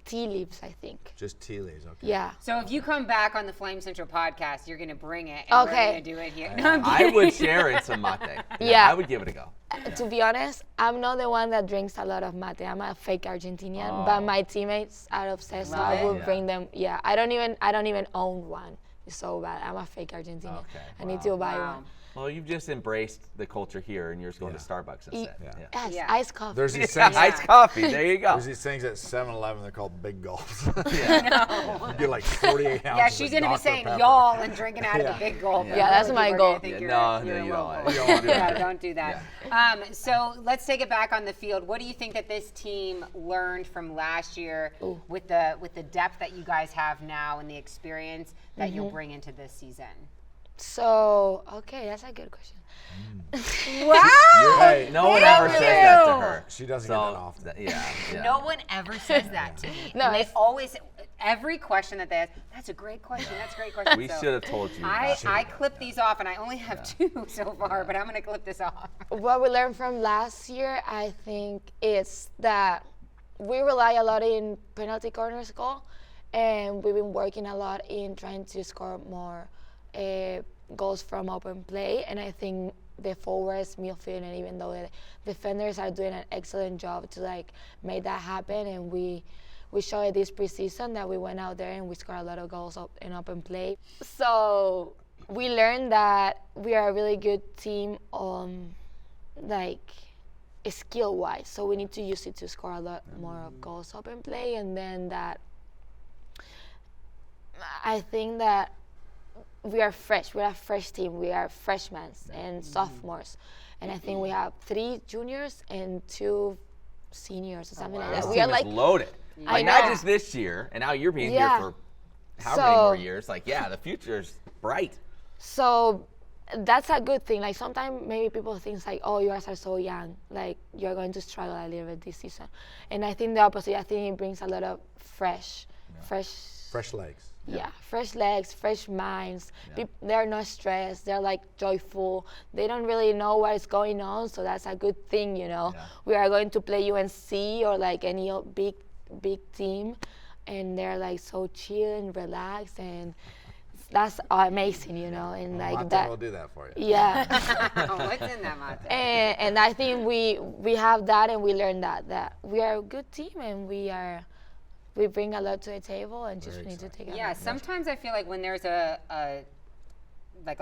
Tea leaves, I think. Just tea leaves. Okay. Yeah. So if you come back on the Flame Central podcast, you're going to bring it. And Okay. We're going to do it here. No, I'm I kidding. would share in some mate. Yeah. I would give it a go. To be honest, I'm not the one that drinks a lot of mate. I'm a fake Argentinian, but my teammates are obsessed. So I Love will it. bring them. Yeah, I don't even own one. It's so bad. I'm a fake Argentinian. Okay, I need to buy Wow. one. Well, you've just embraced the culture here, and you're just going to Starbucks instead. Yes, Yeah. iced coffee. There's these Yeah, things. iced coffee. There you go. There's these things at 7-Eleven. They're called big gulps. Yeah. You get like 48 ounces. Yeah, she's of going to be Dr. saying Pepper. y'all and drinking out of Yeah. a big gulp. Yeah. Yeah, that's People my are goal. gonna think Yeah, you're no, a- no, you're a you don't local. want it. You don't want to do Yeah, that. don't do that. So let's take it back on the field. What do you think that this team learned from last year with the depth that you guys have now and the experience that you'll bring into this season? So okay, that's a good question. Wow! Hey, No one ever says that to her. She doesn't get that often. Yeah. No one ever says that to me. No, And they it's- always, every question that they ask, that's a great question. That's a great question. We So should have told you. I clipped these off, and I only have 2 so far, but I'm going to clip this off. What we learned from last year, I think, is that we rely a lot in penalty corners goal, and we've been working a lot in trying to score more goals from open play. And I think the forwards, midfield, and even though the defenders are doing an excellent job to like make that happen. And we showed this preseason that we went out there and we scored a lot of goals in open play. So we learned that we are a really good team like skill-wise. So we need to use it to score a lot more of goals open play. And then that I think that we are fresh. We're a fresh team. We are freshmen and sophomores. And I think we have 3 juniors and 2 seniors or something like This that. We team are is like loaded. I Like, not know. just this year, and now you're being Yeah. here for however many more years. Like, yeah, the future's bright. So that's a good thing. Like sometimes maybe people think like, oh, you guys are so young, like you're going to struggle a little bit this season. And I think the opposite. I think it brings a lot of fresh legs. Yeah, fresh legs, fresh minds. They're not stressed. They're like joyful. They don't really know what is going on, so that's a good thing, you know. Yeah. We are going to play UNC or like any big team, and they're like so chill and relaxed, and that's amazing, you know. And like Mate that will do that for you. Yeah. What's in that mate? and I think we have that, and we learned that we are a good team, and we bring a lot to the table, and just need to take it. Yeah, sometimes I feel like when there's a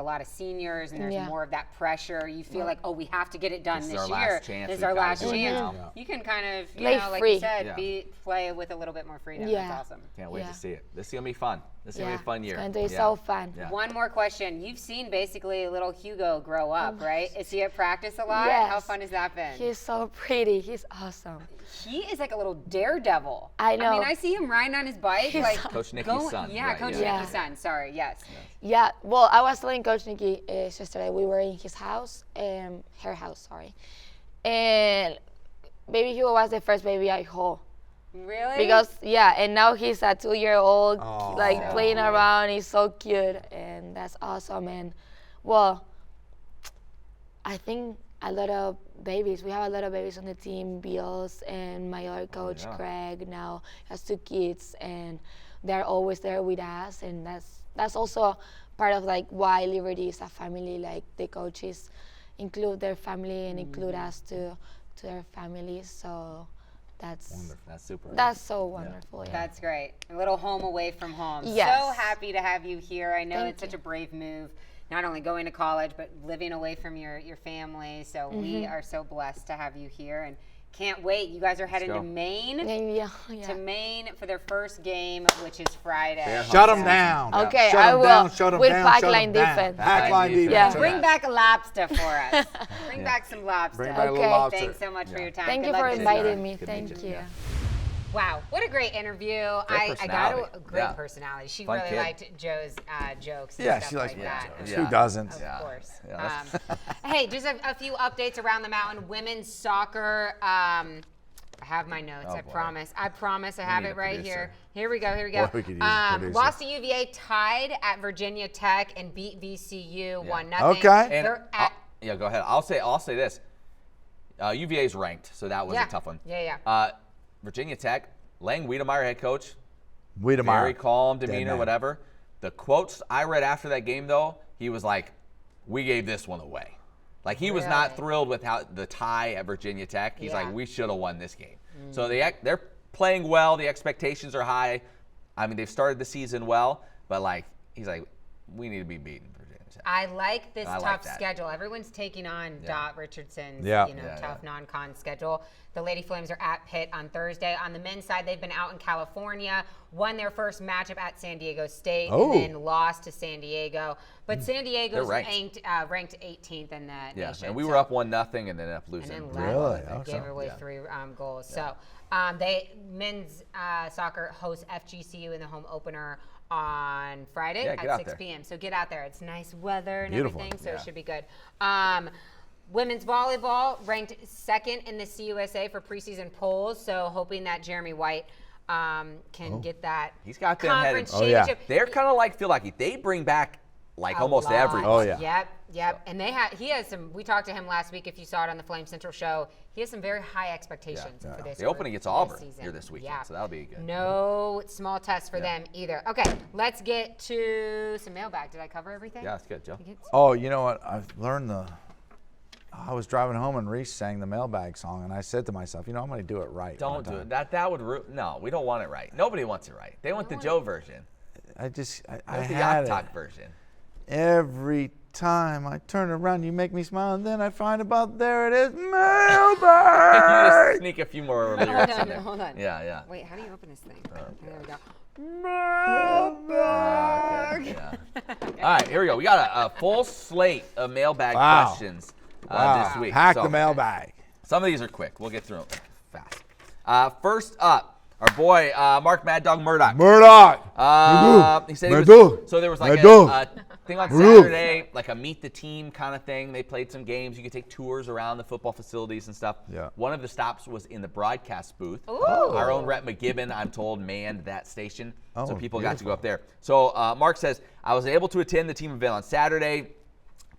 lot of seniors and there's more of that pressure, you feel like, oh, we have to get it done This this is our year. last chance. This is We've our gotta last do it chance. now. You can kind of, you Play know, like free. you said, play with a little bit more freedom. Yeah. That's awesome. Can't wait Yeah. to see it. This is going to be fun. This is going to be a fun year. It's going to be so fun. Yeah. One more question. You've seen basically little Hugo grow up, right? Is he at practice a lot? Yes. How fun has that been? He's so pretty. He's awesome. He is like a little daredevil. I know. I mean, I see him riding on his bike. Like Coach Nikki's going, son. Yeah, right, Coach yeah. Nikki's son. Sorry, yes. Yeah, well, I was telling Coach Nikki yesterday, we were in his house, her house, sorry. And baby Hugo was the first baby I hold. Really? Because, and now he's a 2-year-old, Aw. like playing around, he's so cute, and that's awesome. And, well, I think a lot of babies, we have a lot of babies on the team, Bills, and my other coach, Craig, now has 2 kids, and they're always there with us, and that's also part of like why Liberty is a family. Like the coaches include their family and include us to their families. So that's Wonderful. That's super. that's so wonderful. Yeah. That's great. A little home away from home. Yes. So happy to have you here. I know Thank it's such a brave move, not only going to college, but living away from your family. So we are so blessed to have you here, and can't wait. You guys are heading go. to Maine. Yeah. To Maine for their first game, which is Friday. Fair Shut them down. Okay, Shut I 'em will. down, shut 'em With down, pack shut 'em line down. defense. Pack line defense. Yeah. Bring back lobster for us. Bring back some lobster. Bring back a little Okay. lobster. Thanks so much for your time. Thank Good you luck for this inviting year. me. Good Thank meeting you. you. Wow, what a great interview. I got personality. a great Yeah. personality. She Fun really kid. liked Joe's jokes and Yeah, stuff she likes like my that. jokes. Yeah. Who doesn't? Of Yeah. course. Yeah, Hey, just a few updates around the mountain. Women's soccer. I have my notes. Oh, I boy. promise. I have need it a right producer. here. Here we go. Boy, we could use a producer. Lost to UVA, tied at Virginia Tech, and beat VCU 1-0. Okay. And They're at, go ahead. I'll say this. UVA's ranked, so that was a tough one. Yeah. Virginia Tech, Lang Wiedemeyer, head coach, Wiedemeyer. very calm Dead demeanor, man. whatever. The quotes I read after that game, though, he was like, "We gave this one away." Like he was not Really? thrilled with how the tie at Virginia Tech. He's Yeah. like, "We should have won this game." So they're playing well. The expectations are high. I mean, they've started the season well, but like he's like, "We need to be beaten." Virginia Tech. I like this I like tough that. schedule. Everyone's taking on Dot Richardson's Yeah. tough non-con schedule. The Lady Flames are at Pitt on Thursday. On the men's side, they've been out in California, won their first matchup at San Diego State, Oh. and then lost to San Diego. But San Diego's They're ranked. ranked 18th in the Yeah, nation. and we were so- up 1-0 and then ended up and losing. then Really? led, Okay. gave away Yeah. 3 goals. So men's soccer hosts FGCU in the home opener on Friday Yeah, get at out 6 there. p.m. So get out there. It's nice weather and Beautiful. everything, so Yeah. it should be good. Women's volleyball ranked 2nd in the CUSA for preseason polls. So hoping that Jeremy White can get that He's got them headed. conference Oh, yeah. championship. They're kind of like feel like they bring back like A almost lot. everyone. Oh, yeah. Yep. And he has some. We talked to him last week. If you saw it on the Flame Central show, he has some very high expectations for this. The opening gets group Auburn this season. here this weekend, Yeah. so that'll be good. No small test for them either. Okay, let's get to some mailbag. Did I cover everything? Yeah, it's good, Joe. Oh, you know what? I've learned I was driving home and Reese sang the mailbag song, and I said to myself, I'm going to do it right. Don't one do time. it. That would no. We don't want it right. Nobody wants it right. They want the Joe version. I That's the had Yacht it. version. Every time I turn around, you make me smile, and then I find about there it is, mailbag. You just sneak a few more lyrics in there. Hold on. Yeah. Wait, how do you open this thing? There we go. Mailbag. Yeah. All right, here we go. We got a full slate of mailbag Wow. questions Wow. this week. Hack So, the mailbag. Some of these are quick. We'll get through them fast. First up, Our boy, Mark Mad Dog Murdoch. He said so there was like a thing on Saturday, like a meet the team kind of thing. They played some games. You could take tours around the football facilities and stuff. Yeah. One of the stops was in the broadcast booth. Ooh. Our own Rhett McGibbon, I'm told, manned that station. So people got to go up there. So Mark says, I was able to attend the team event on Saturday.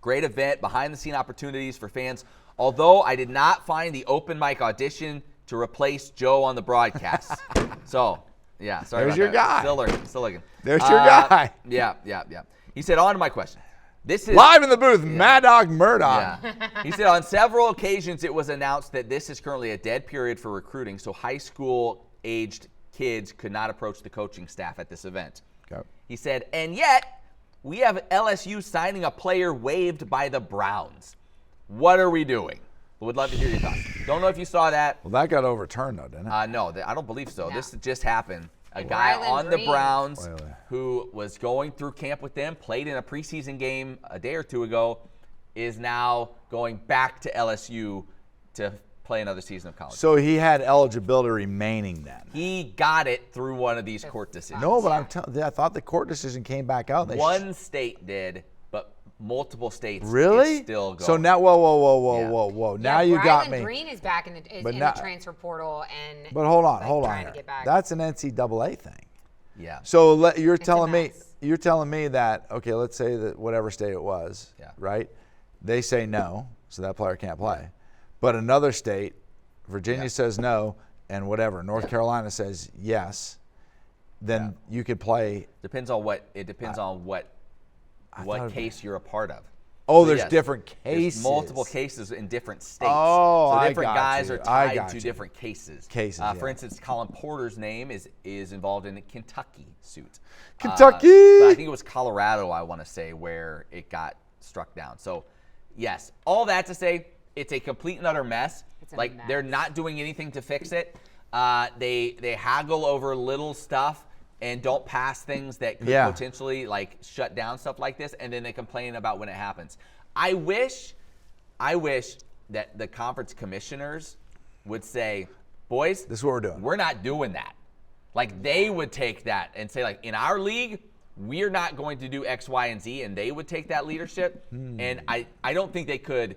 Great event, behind-the-scene opportunities for fans. Although I did not find the open mic audition to replace Joe on the broadcast. So, yeah, sorry There's about your that. guy. Still looking. There's your guy. Yeah. He said, on to my question. This is Live in the booth, Mad Dog Murdoch. Yeah. He said, on several occasions, it was announced that this is currently a dead period for recruiting, so high school-aged kids could not approach the coaching staff at this event. Okay. He said, and yet, we have LSU signing a player waived by the Browns. What are we doing? Would love to hear your thoughts. Don't know if you saw that. Well, that got overturned, though, didn't it? No, I don't believe so. No. This just happened. A guy Ryland on the Green. Browns Really? who was going through camp with them, played in a preseason game a day or two ago, is now going back to LSU to play another season of college. So he had eligibility remaining then. He got it through one of these court decisions. No, but I thought the court decision came back out. One state did, but multiple states Really? it's still going. So now, whoa. Now you got me. Green is back in the transfer portal and. But hold on. trying to get back. That's an NCAA thing. Yeah. So you're It's a telling me mess. that, okay, let's say that whatever state it was, Yeah. right? They say no, so that player can't play. But another state, Virginia says no, and whatever, North Carolina says yes, then you could play. Depends on what thought case you're a part of. Oh, So there's yes, different cases. There's multiple cases in different states. Oh, so I different got guys you. are I tied got to you. different cases. Cases, For yeah. instance, Colin Porter's name is involved in a Kentucky suit. Kentucky! But I think it was Colorado, I want to say, where it got struck down. So, yes, all that to say, it's a complete and utter mess. It's a Like mess. they're not doing anything to fix it. They haggle over little stuff and don't pass things that could Yeah. potentially like shut down stuff like this, and then they complain about when it happens. I wish that the conference commissioners would say, boys, This is what we're doing. We're not doing that. Like they would take that and say, like, in our league, we're not going to do X, Y, and Z, and they would take that leadership. And I don't think they could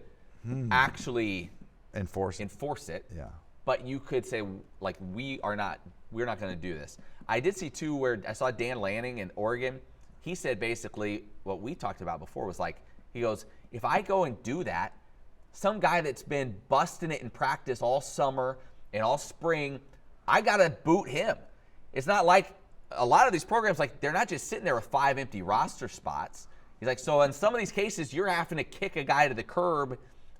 actually Enforce. enforce it. Yeah. But you could say, like, we're not going to do this. I did see too where I saw Dan Lanning in Oregon. He said basically what we talked about before was like, he goes, if I go and do that, some guy that's been busting it in practice all summer and all spring, I got to boot him. It's not like a lot of these programs, like, they're not just sitting there with 5 empty roster spots. He's like, so in some of these cases, you're having to kick a guy to the curb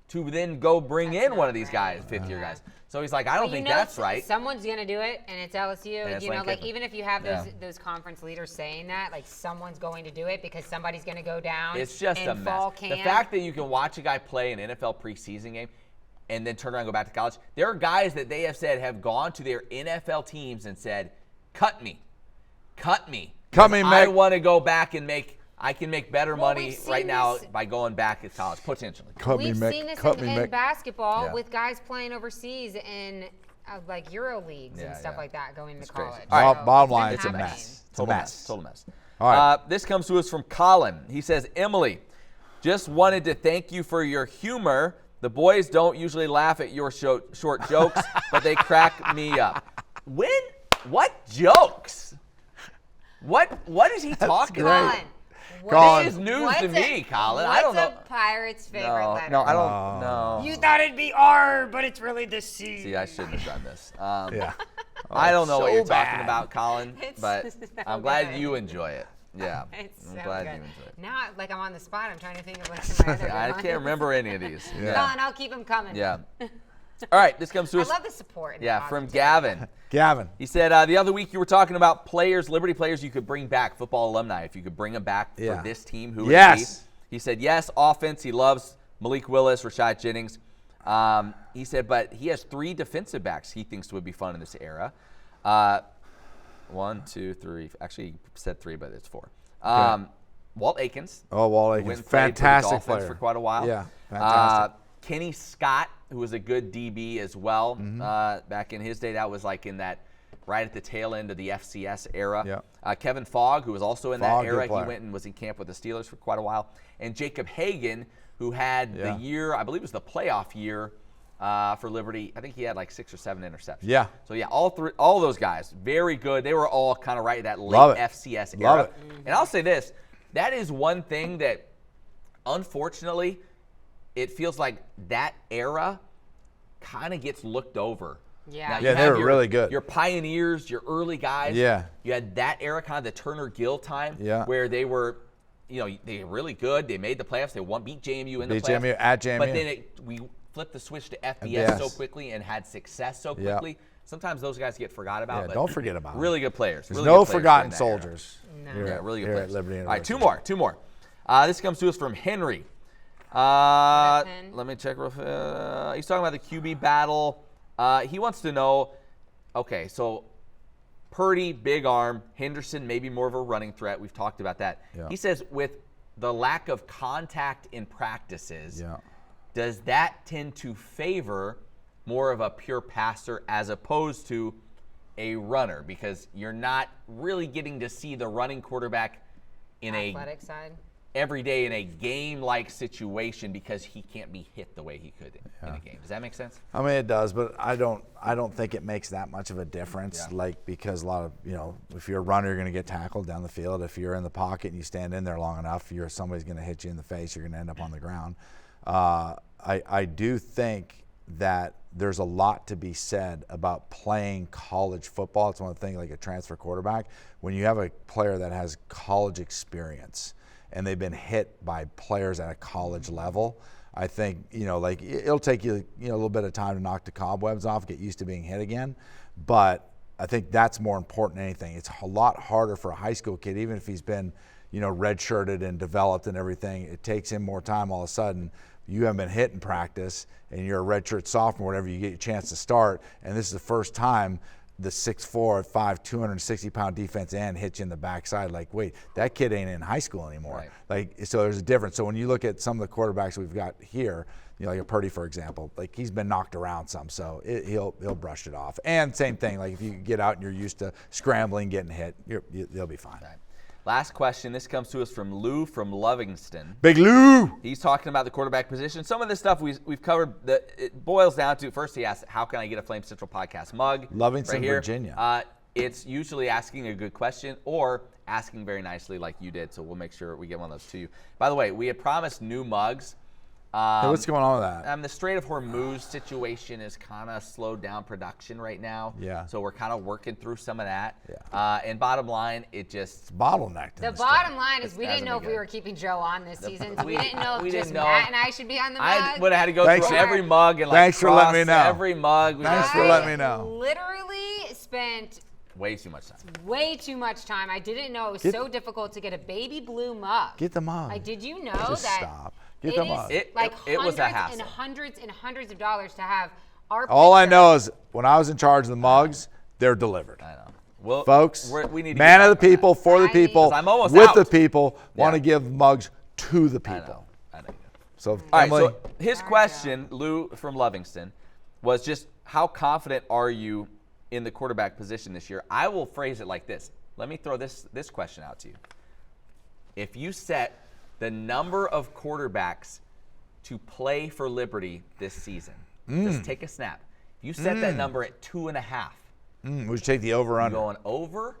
to then go bring in one of these guys, fifth-year guys. So he's like, I don't think that's right. Someone's going to do it, and it's LSU. And it's you know, Lane like, Kiffin. even if you have those conference leaders saying that, like, someone's going to do it because somebody's going to go down It's just in a mess. fall camp. The fact that you can watch a guy play an NFL preseason game and then turn around and go back to college, there are guys that they have said have gone to their NFL teams and said, cut me. Cut me, I Meg. want to go back and I can make better Well, money we've seen right now this- by going back to college, potentially. Cut me, We've Mick. seen this Cut me, in Mick. basketball Yeah. with guys playing overseas in like Euro leagues Yeah, and stuff yeah. like that going to crazy. college. All right, bottom line, been it's a happening. mess. It's a mess. Total mess. All right. This comes to us from Colin. He says, Emily, just wanted to thank you for your humor. The boys don't usually laugh at your short jokes, but they crack me up. What jokes? What is he talking about? Colin, Colin. This is news to me, Colin. What's I don't know. a pirate's favorite letter? No, I don't know. You thought it'd be R, but it's really the C. See, I shouldn't have done this. Yeah. I don't know what so you're talking bad. about, Colin, It's but so I'm glad good. you enjoy it. Yeah, It's I'm so glad good. you enjoy it. Now, like, I'm on the spot. I'm trying to think of like some of my other I good ones. can't remember any of these. Yeah. Colin, I'll keep them coming. Yeah. All right, this comes to I us. love the support. and the Yeah, from positivity. Gavin. Gavin. He said the other week you were talking about players, Liberty players you could bring back, football alumni, if you could bring them back Yeah. for this team, who would Yes. it be? He said, yes, offense. He loves Malik Willis, Rashad Jennings. He said, but he has 3 defensive backs he thinks would be fun in this era. 1, 2, 3. Actually, he said 3, but it's 4. Walt Aikens. Oh, Walt went Aikens. and played for the Fantastic Dolphins player. for quite a while. Yeah, fantastic. Kenny Scott, who was a good DB as well. Mm-hmm. Back in his day, that was like in that right at the tail end of the FCS era. Yeah. Kevin Fogg, who was also in Fogg, that good era. He player. went and was in camp with the Steelers for quite a while. And Jacob Hagan, who had the year, I believe it was the playoff year for Liberty. I think he had like 6 or 7 interceptions. Yeah. So, yeah, all those guys, very good. They were all kind of right at that late Love it. FCS Love era. it. And I'll say this, that is one thing that, unfortunately, it feels like that era kind of gets looked over. Yeah. Now, you Yeah, they have were really good. Your pioneers, your early guys. Yeah. You had that era, kind of the Turner Gill time, Yeah. where they were, they were really good. They made the playoffs. They beat JMU in the Beat playoffs. JMU at JMU. But then we flipped the switch to FBS so quickly and had success so Yeah. quickly. Sometimes those guys get forgot about. Yeah, but don't forget about them. Really good players. There's really no good players forgotten during that era. soldiers. No. Here Yeah, at- really good here players. at Liberty All right, University. two more. This comes to us from Henry. Pen. Let me check. He's talking about the QB battle. He wants to know, okay, so Purdy, big arm. Henderson, maybe more of a running threat. We've talked about that. Yeah. He says with the lack of contact in practices, Yeah. does that tend to favor more of a pure passer as opposed to a runner? Because you're not really getting to see the running quarterback in Athletic side. every day in a game-like situation because he can't be hit the way he could in a game. Does that make sense? I mean, it does, but I don't think it makes that much of a difference. Yeah. Like, because a lot of, if you're a runner, you're going to get tackled down the field. If you're in the pocket and you stand in there long enough, somebody's going to hit you in the face. You're going to end up on the ground. I do think that there's a lot to be said about playing college football. It's one of the things, like a transfer quarterback. When you have a player that has college experience and they've been hit by players at a college level, I think, like it'll take you, a little bit of time to knock the cobwebs off, get used to being hit again. But I think that's more important than anything. It's a lot harder for a high school kid, even if he's been, redshirted and developed and everything. It takes him more time. All of a sudden, you haven't been hit in practice, and you're a redshirt sophomore, whatever, you get your chance to start, and this is the first time the 6'4", 5', 260-pound defense end hits you in the backside. Like, wait, that kid ain't in high school anymore. Right. Like, so there's a difference. So when you look at some of the quarterbacks we've got here, like a Purdy, for example, like he's been knocked around some, so he'll brush it off. And same thing, like if you get out and you're used to scrambling, getting hit, they'll be fine. Right. Last question. This comes to us from Lou from Lovingston. Big Lou! He's talking about the quarterback position. Some of this stuff we've covered. It boils down to, first he asked, how can I get a Flame Central podcast mug? Lovingston, right here. Virginia. It's usually asking a good question or asking very nicely like you did, so we'll make sure we get one of those to you. By the way, we had promised new mugs. Hey, what's going on with that? The Strait of Hormuz situation is kind of slowed down production right now. Yeah. So we're kind of working through some of that. Yeah. And bottom line, it just Bottlenecked. The bottom line is we didn't know if we good. were keeping Joe on this season. So we didn't know we if just didn't know. Matt and I should be on the mug. I would have had to go Thanks through for- every mug and like Thanks for letting me cross know. every mug. Thanks for letting me know. Literally spent Way too much time. way too much time. I didn't know it was Get- so difficult to get a baby blue mug. Get the mug. Like, did you know Just that stop. Get it the is mug. like It was a hundreds hassle. and hundreds and hundreds of dollars to have our All I picture- know is when I was in charge of the mugs, they're delivered. I know. Well, Folks, we need to man get of the back on people, that. for the I mean- people, 'Cause I'm almost with out. the people, want to Yeah. give mugs to the I people. know. So, All right, Emily, so his question, Lou from Lovingston, was just how confident are you in the quarterback position this year? I will phrase it like this. Let me throw this question out to you. If you set the number of quarterbacks to play for Liberty this season, just take a snap. If you set that number at 2.5, we should take the over-under. going over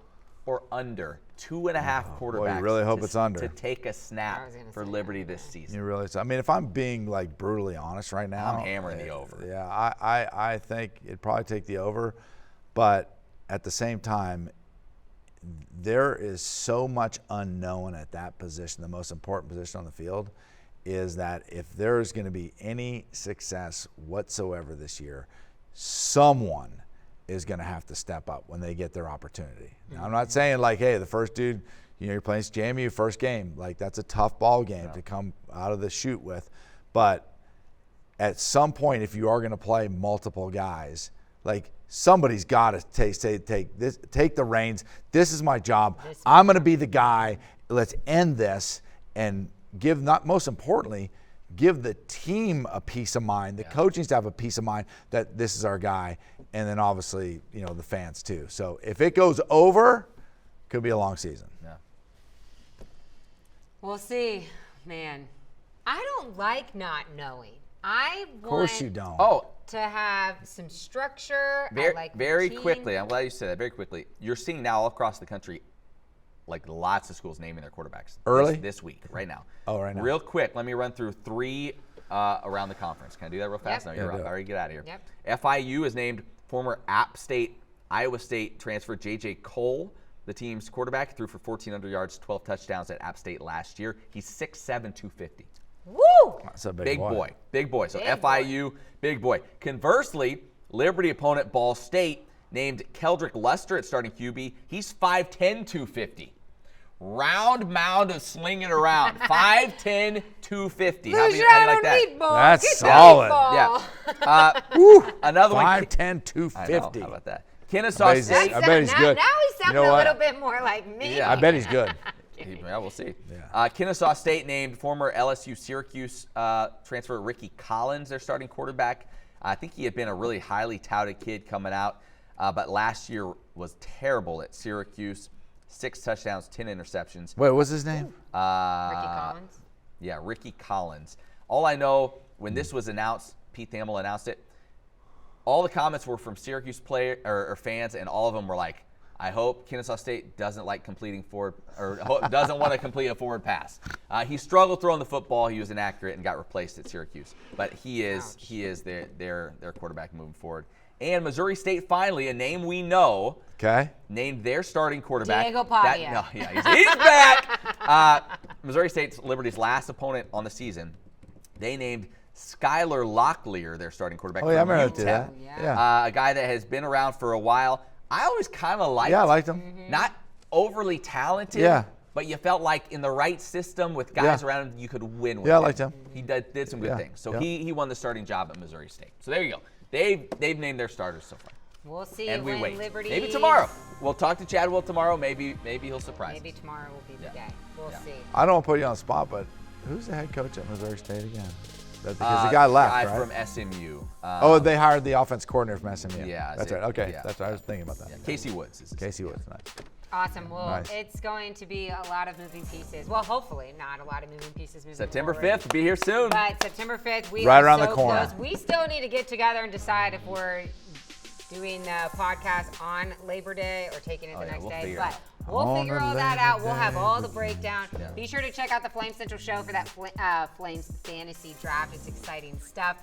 or under 2.5 quarterbacks. you really hope to, it's under. to take a snap I was gonna for say Liberty this season. You really? I mean, if I'm being like brutally honest right now, I'm hammering the over. Yeah, I think it'd probably take the over, but at the same time, there is so much unknown at that position. The most important position on the field is that if there's going to be any success whatsoever this year, someone is going to have to step up when they get their opportunity. Now, I'm not saying like, hey, the first dude, you're playing JMU first game, like that's a tough ball game to come out of the chute with, but at some point, if you are going to play multiple guys, like somebody's got to take the reins. This is my job. I'm going to be the guy. Let's end this and give, not most importantly, give the team a peace of mind, the coaching staff a peace of mind that this is our guy, and then obviously, the fans too. So if it goes over, could be a long season. Yeah. We'll see, man. I don't like not knowing. I want Of course you don't. Oh, to have some structure. very, I like very routine. quickly. I'm glad you said that. Very quickly, you're seeing now all across the country, like lots of schools naming their quarterbacks Early? this week, right now. Oh, right now. Real quick, let me run through 3 around the conference. Can I do that real fast? Yep. No, you're Yeah, up. do it. All right, get out of here. Yep. FIU has named former App State, Iowa State transfer J.J. Cole, the team's quarterback. Threw for 1,400 yards, 12 touchdowns at App State last year. He's 6'7", 250. Woo! That's a Big boy. Big boy. So Big FIU, big boy. Conversely, Liberty opponent Ball State named Keldrick Luster at starting QB. He's 5'10", 250. Round mound of slinging around. 5'10", 250. How do you like that? Meatball. That's Get the solid. meatball. Yeah. Another one. 5'10", I know. 250. How about that? Kennesaw he's- State. I bet he's good. Now he's sounding You know a what? little bit more like me. Yeah. I bet he's good. Yeah, we'll see. Yeah. Kennesaw State named former LSU Syracuse transfer Ricky Collins their starting quarterback. I think he had been a really highly touted kid coming out, but last year was terrible at Syracuse. 6 touchdowns, 10 interceptions. Wait, what's his name? Ricky Collins. Yeah, Ricky Collins. All I know, when this was announced, Pete Thamel announced it, all the comments were from Syracuse or fans, and all of them were like, I hope Kennesaw State doesn't like completing forward or doesn't want to complete a forward pass. He struggled throwing the football. He was inaccurate and got replaced at Syracuse. But he is their quarterback moving forward. And Missouri State finally, a name we know, Okay. named their starting quarterback. Diego Pavia. He's back. Missouri State's Liberty's last opponent on the season. They named Skylar Locklear their starting quarterback. Oh, yeah, I from remember that. UTEP. Yeah. A guy that has been around for a while. I always kind of liked. Yeah, I liked him. Not overly talented. Yeah. But you felt like in the right system with guys Yeah. around him, you could win with Yeah, I him. liked him. He did some good Yeah, things. So yeah. he won the starting job at Missouri State. So there you go. They've named their starters so far. We'll see And we when wait. Liberty. Maybe tomorrow. We'll talk to Chadwell tomorrow. Maybe he'll surprise Maybe us. tomorrow will be the Yeah. day. We'll Yeah. see. I don't want to put you on the spot, but who's the head coach at Missouri State again? Because the guy left, guy right? from SMU. Oh, they hired the offense coordinator from SMU. Yeah, That's it- right. Okay, yeah, that's right. I was thinking about that. Yeah, Casey Woods. Is his Casey name. Woods, nice. Awesome. Well, Nice. it's going to be a lot of moving pieces. Well, hopefully not a lot of moving pieces moving September forward. 5th. Be here soon. But September 5th, we Right are around the so corner. close. We still need to get together and decide if we're doing the podcast on Labor Day or taking it Oh, the yeah, next we'll day. figure it But out. we'll On figure a all that Labor out. We'll have Day. all the breakdown. Yeah. Be sure to check out the Flame Central show for that Flames fantasy draft. It's exciting stuff.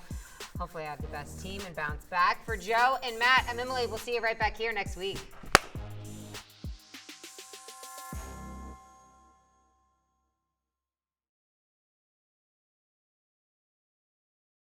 Hopefully I have the best team and bounce back. For Joe and Matt, I'm Emily. We'll see you right back here next week.